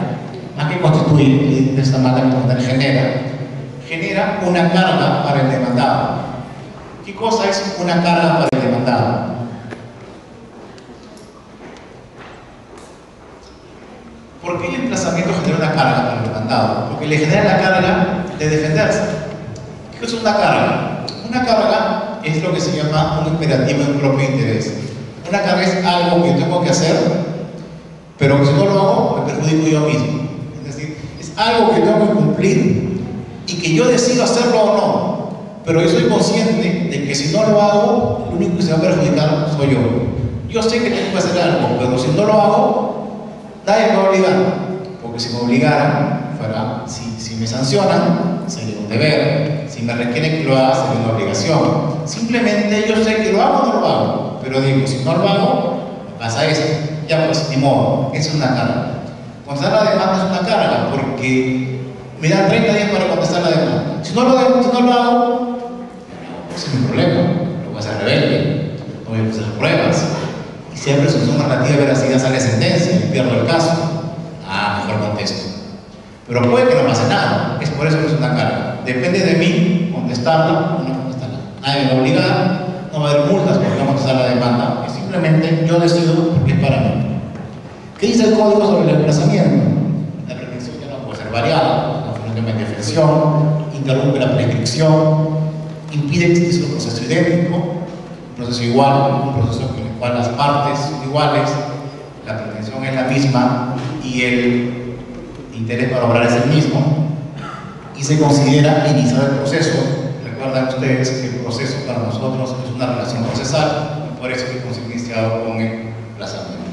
más que constituir, de esta manera genera una carga para el demandado. ¿Qué cosa es una carga para el demandado? ¿Por qué el emplazamiento genera una carga para el demandado? Porque le genera la carga de defenderse. ¿Qué es una carga? Una carga es lo que se llama un imperativo en propio interés. Una carga es algo que yo tengo que hacer, pero que si no lo hago, me perjudico yo mismo. Es decir, es algo que tengo que cumplir y que yo decido hacerlo o no. Pero yo soy consciente de que si no lo hago, lo único que se va a perjudicar soy yo. Yo sé que tengo que hacer algo, pero si no lo hago, nadie me va a obligar. Porque si me obligaran, si me sancionan, sería un deber. Si me requieren que lo haga, sería una obligación. Simplemente yo sé que lo hago o no lo hago. Pero digo, si no lo hago, pasa eso. Ya pues, ni modo, eso es una carga. Contestar la demanda es una carga, porque me dan 30 días para contestar la demanda. Si no lo hago, ese es mi problema. Lo voy a hacer rebelde, no voy a hacer pruebas. Y si hay presunción narrativa de veracidad, sale sentencia y pierdo el caso. Mejor contesto. Pero puede que no pase nada. Es por eso que es una carga. Depende de mí contestarla o no contestarla. Nadie me va a obligar. No va a haber multas por no contestar la demanda, es simplemente yo decido porque es para mí. ¿Qué dice el código sobre el emplazamiento? La prescripción ya no puede ser variada, no tiene defensión, interrumpe la prescripción, impide que exista un proceso idéntico, un proceso igual, un proceso en el cual las partes son iguales, la pretensión es la misma y el interés para obrar es el mismo, y se considera iniciado el proceso. Recuerdan ustedes que el proceso para nosotros es una relación procesal, y por eso es iniciado con el emplazamiento.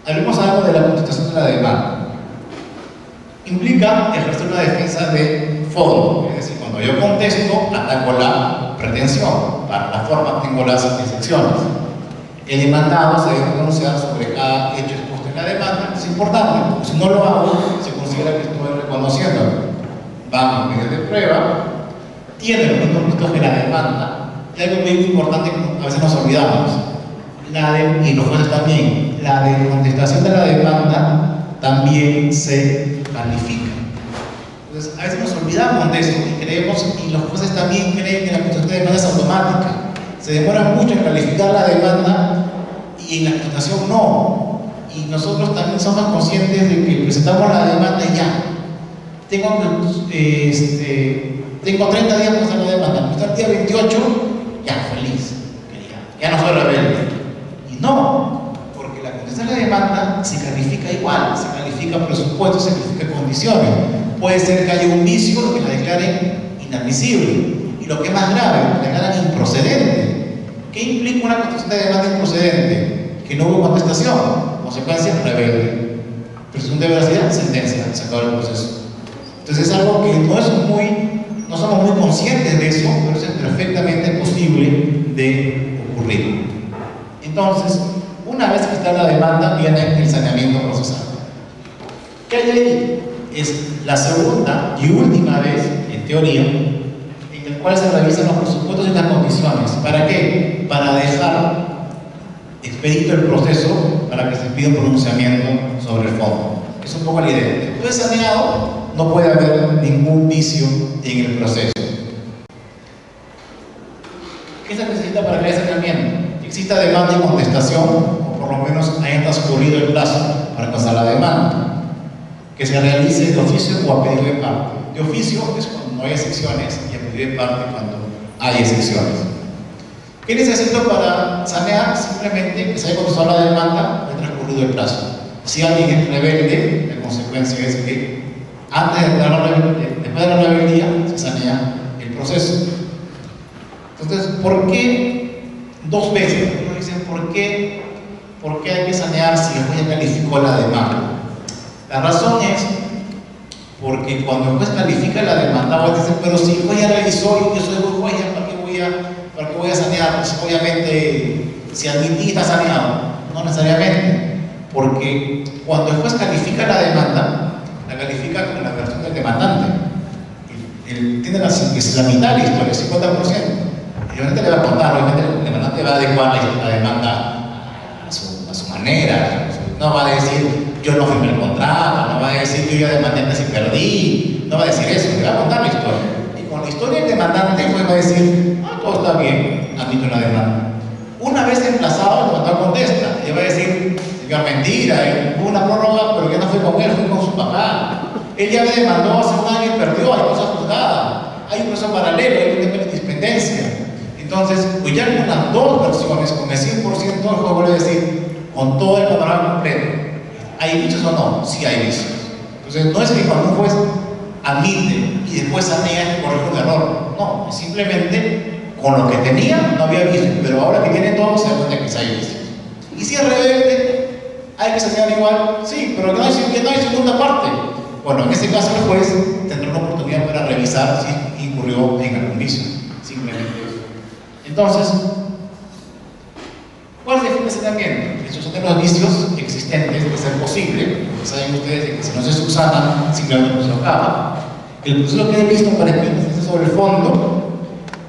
Hablemos algo de la contestación de la demanda. Implica ejercer una defensa de fondo, es decir, cuando yo contesto, ataco la pretensión. Para la forma tengo las excepciones. El demandado se debe pronunciar sobre cada hecho expuesto en la demanda. Es importante, porque si no lo hago, se considera que estoy reconociéndolo. Van a medios de prueba, tiene los mismos requisitos que la demanda, y algo muy importante que a veces nos olvidamos, y los jueces también, la de contestación de la demanda también se califica. Entonces, a veces nos olvidamos de eso y creemos, y los jueces también creen que la contestación de demanda es automática. Se demora mucho en calificar la demanda y en la contestación no. Y nosotros también somos conscientes de que presentamos la demanda y ya. Tengo 30 días para hacer la demanda, hasta el día 28, ya, feliz, ya no soy rebelde. Y no, porque la contestación de la demanda se califica igual, se califica presupuesto, se califica condiciones. Puede ser que haya un vicio que la declaren inadmisible, y lo que es más grave, la declaran improcedente. ¿Qué implica una contestación de demanda improcedente? Que no hubo contestación, consecuencia, rebelde. Presunción de veracidad, sentencia, se acabó el proceso. Entonces es algo que no somos muy conscientes de eso, pero es perfectamente posible de ocurrir. En Entonces, una vez que está la demanda, viene el saneamiento procesal. ¿Qué hay ahí? Es la segunda y última vez, en teoría, en el cual se revisan los presupuestos y las condiciones. ¿Para qué? Para dejar expedito el proceso para que se pida un pronunciamiento sobre el fondo. Es un poco la idea. Después de saneado, no puede haber ningún vicio en el proceso. ¿Qué se necesita para que haya saneamiento? Que exista demanda y contestación, o por lo menos haya transcurrido el plazo para pasar la demanda. Que se realice de oficio o a pedido de parte. De oficio es cuando no hay excepciones y a pedido de parte cuando hay excepciones. ¿Qué necesito para sanear? Simplemente que se haya contestado la demanda y transcurrido el plazo. Si alguien es rebelde, la consecuencia es que antes de después de la rebeldía se sanea el proceso. Entonces, ¿por qué dos veces? Algunos dicen, ¿por qué hay que sanear si el juez ya calificó la demanda? La razón es porque cuando el juez califica la demanda, vos dices, pero si el juez ya revisó y yo soy buen juez, ¿para qué voy a sanear? Pues obviamente, si admití está saneado. No necesariamente, porque cuando el juez califica la demanda, la califica con la versión del demandante. Él tiene que es la mitad de la historia, el 50%. Y obviamente le va a contar, obviamente el demandante va a adecuar la demanda a su manera. No va a decir, yo no firmé el contrato, no va a decir, yo ya demandé antes y perdí, no va a decir eso, le va a contar la historia. Y con la historia del demandante, pues va a decir, todo está bien, admito la demanda. Una vez emplazado, el demandante contesta, y le va a decir, señor, mentira, hubo una prórroga, pero yo no fui con él, fui con su papá. Él ya me demandó hace un año y perdió, hay cosas juzgadas, hay un proceso paralelo, hay un tema de independencia. Entonces, pues ya con las dos versiones, con el 100%, el juez vuelve a decir, con todo el panorama completo, ¿hay vicios o no? Sí hay vicios. Entonces, no es que cuando un juez admite y después sanea y corrige un error. No, es simplemente con lo que tenía no había vicios, pero ahora que tiene todo se da cuenta que sí hay vicios. Y si es rebelde, ¿hay que sanear igual? Sí, pero que no hay segunda parte. Bueno, en ese caso el juez tendrá una oportunidad para revisar si incurrió en algún vicio. Simplemente eso. Entonces, ¿cuál es el saneamiento? Estos son los vicios existentes de ser posible, porque saben ustedes que si no se subsanan, simplemente no se acaba. El proceso que he visto para explicarse sobre el fondo,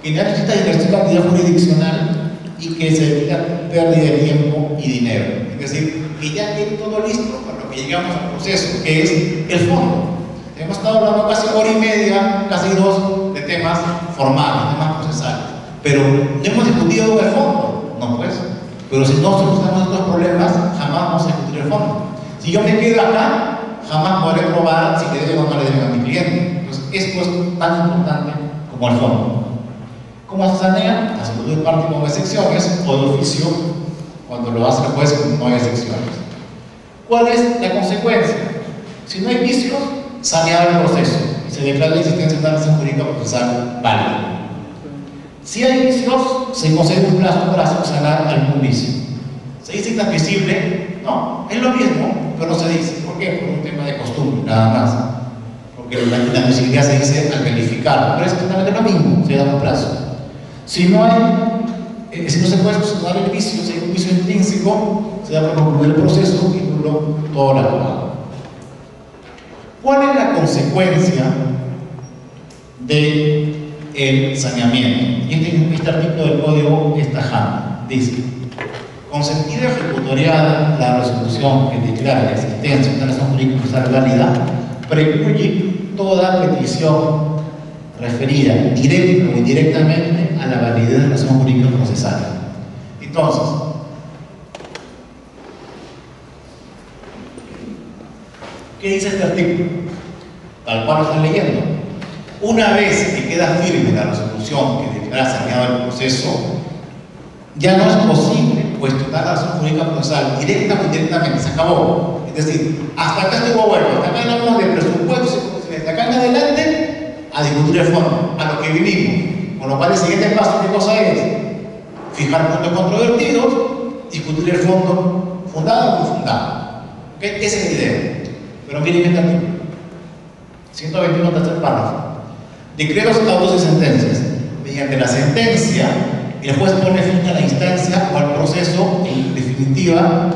que ya necesita ejercer cantidad jurisdiccional y que se evita pérdida de tiempo y dinero. Es decir, que ya tiene todo listo para lo que llegamos al proceso, que es el fondo. Hemos estado hablando casi hora y media, casi dos, de temas formales, temas procesales, pero no hemos discutido el fondo, no pues. Pero si no solucionamos estos problemas, jamás vamos a discutir el fondo. Si yo me quedo acá, jamás podré probar si le debo o no le debo a mi cliente. Entonces, esto es tan importante como el fondo. ¿Cómo se sanea? A segunda parte con excepciones o de oficio, cuando lo hace el juez no hay excepciones. ¿Cuál es la consecuencia? Si no hay vicios, sanear el proceso y se declara la existencia de una relación jurídica procesal válida. Si hay vicios, se concede un plazo para subsanar algún vicio. ¿Se dice inadmisible? No, es lo mismo, pero no se dice. ¿Por qué? Por un tema de costumbre, nada más. Porque la inadmisibilidad se dice al verificar, pero es exactamente lo mismo, se da un plazo. Si no se puede subsanar el vicio, si hay un vicio intrínseco, se da por concluir el proceso y nulo todo lo acabado. ¿Cuál es la consecuencia del saneamiento? Y este artículo del código es tajante. Dice: consentida ejecutoriada la resolución que declara la existencia de una relación jurídica procesal válida, precluye toda petición referida directa o indirectamente a la validez de la relación jurídica procesal. Entonces, ¿qué dice este artículo? Tal cual lo están leyendo. Una vez que queda firme la resolución que declara saneado el proceso, ya no es posible cuestionar la relación jurídica procesal directa o indirectamente, se acabó. Es decir, hasta acá estuvo bueno, hasta acá hablamos de presupuestos y condiciones, de acá en adelante a discutir el fondo, a lo que vivimos. Con lo cual el siguiente paso, ¿qué cosa es? Fijar puntos controvertidos, discutir el fondo fundado o no fundado. ¿Okay? Esa es la idea. Pero miren este artículo. 121, tercer párrafo. Decretos, autos y sentencias. Mediante la sentencia, el juez pone fin a la instancia o al proceso en definitiva,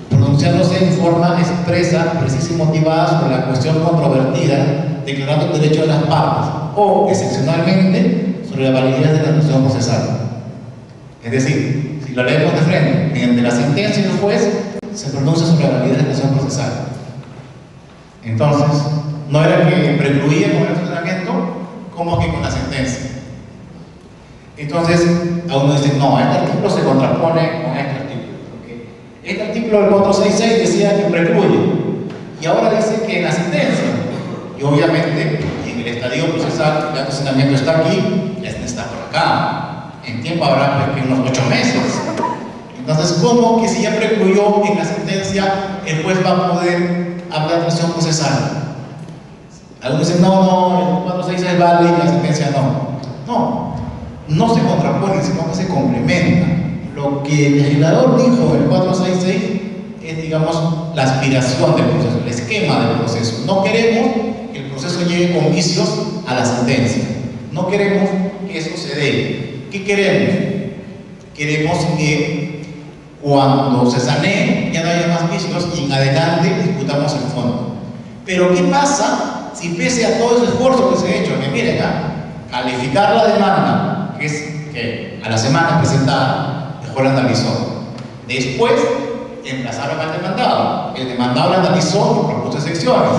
pronunciándose en forma expresa, precisa y motivada sobre la cuestión controvertida, declarando el derecho de las partes, o, excepcionalmente, sobre la validez de la resolución procesal. Es decir, si lo leemos de frente, mediante la sentencia del juez, se pronuncia sobre la validez de la resolución procesal. Entonces, no era que precluía con el funcionamiento, como que con la sentencia. Entonces, a uno dice, no, este artículo se contrapone con este artículo. ¿Okay? Este artículo del 466 decía que precluye, y ahora dice que en la sentencia, y obviamente en el estadio procesal, el funcionamiento está aquí, y este está por acá. En tiempo habrá pues, que unos 8 meses. Entonces, ¿cómo que si ya precluyó en la sentencia, el juez va a poder hablar de acción procesal? Algunos dicen, no, el 466 vale y la sentencia no. No se contrapone, sino que se complementa. Lo que el legislador dijo en el 466 es, digamos, la aspiración del proceso, el esquema del proceso. No queremos que el proceso llegue con vicios a la sentencia. No queremos que eso se dé. ¿Qué queremos? Queremos que cuando se sanee ya no haya más vicios y en adelante discutamos el fondo. Pero ¿qué pasa si pese a todo ese esfuerzo que se ha hecho, que miren, calificar la demanda, que es que a la semana presentada, el juez analizó. Después, emplazaron al demandado. El demandado la analizó y propuso secciones.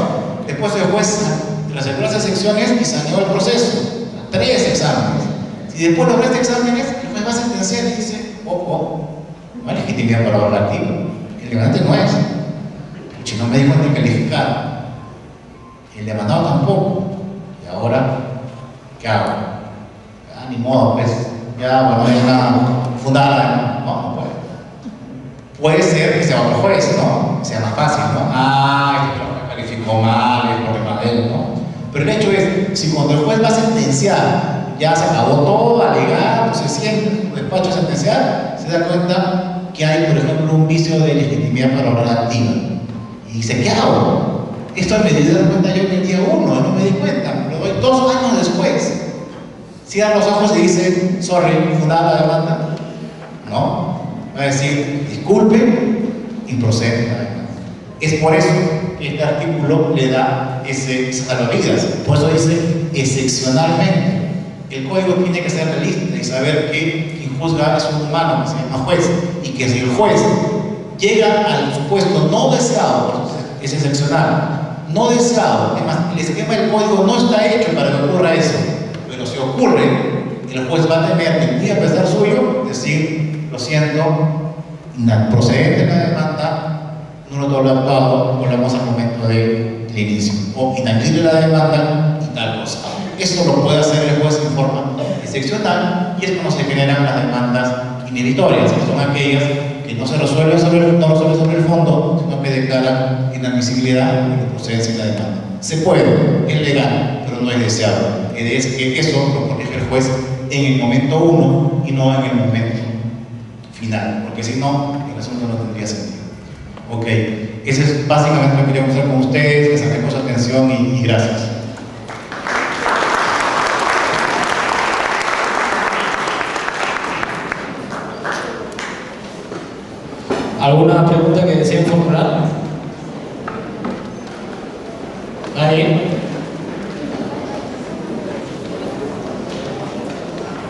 Después el juez reservó las secciones y saneó el proceso. 3 exámenes. Si después logra este exámenes, el juez va a sentenciar y dice, no hay legitimidad para hablar activo. El demandante no es. Si no me dijo ni calificar. El demandado tampoco. Y ahora, ¿qué hago? Ni modo, pues, ya, bueno, hay una fundada, no puede. Puede ser que sea otro juez, ¿no? Sea más fácil, ¿no? Este calificó mal, el problema de él, ¿no? Pero el hecho es, si cuando el juez va a sentenciar, ya se acabó todo, alegar, se siente en su despacho a sentenciar, se da cuenta que hay, por ejemplo, un vicio de legitimidad para la obra activa. Y dice, ¿qué hago? Esto me di cuenta yo en el día 1, no me di cuenta, lo doy 2 años después. Cierra los ojos y dice, sorry, fundada la demanda. No, va a decir, disculpe y procede la demanda. Es por eso que este artículo le da esas salvavidas. Por eso dice, excepcionalmente. El código tiene que ser realista y saber que quien juzga es un humano que se llama juez, y que si el juez llega al supuesto no deseado, es excepcional, no deseado, además el esquema del código no está hecho para que ocurra eso. Pero si ocurre, el juez va a tener, muy a pesar suyo, decir, lo siento, procedente de la demanda, no lo todo actuado, volvemos al momento del inicio, o inadmisible la demanda y tal cosa. Eso lo puede hacer el juez en forma excepcional, y es cuando se generan las demandas inhibitorias, que son aquellas que no se resuelven sobre el fondo, sino que declaran inadmisibilidad y procedencia de la demanda. Se puede, es legal, pero no es deseado. Es que eso lo corrige el juez en el momento 1 y no en el momento final, porque si no, el asunto no tendría sentido. Ok, eso es básicamente lo que quería mostrar con ustedes, les agradezco su atención y gracias. ¿Alguna pregunta que deseen formular? ¿Alguien?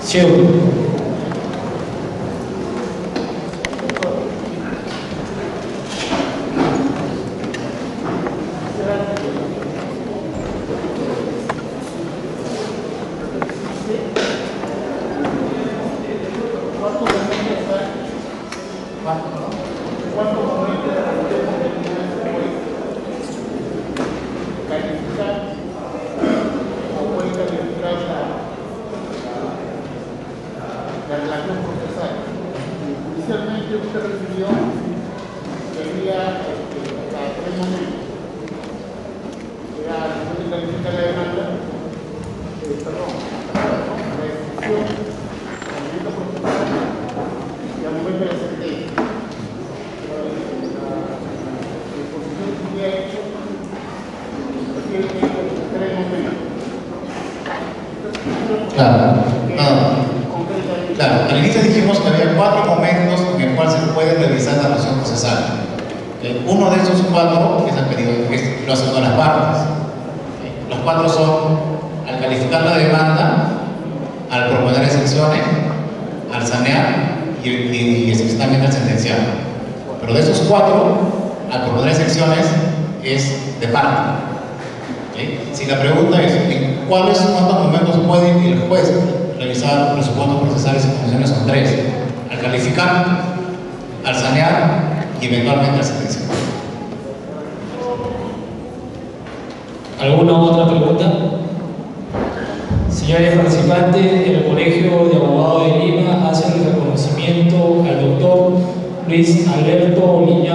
Sí. Claro, al inicio cuatro que se han pedido, que lo hacen todas las partes. Los cuatro son: al calificar la demanda, al proponer excepciones, al sanear y explícitamente al sentenciar. Pero de esos cuatro, al proponer excepciones es de parte. Si la pregunta es en cuántos momentos puede el juez revisar los presupuestos procesales y condiciones, son tres: al calificar, al sanear y eventualmente al sentenciar. ¿Alguna otra pregunta? Señores participantes, el Colegio de Abogados de Lima hace el reconocimiento al doctor Luis Alberto Liñán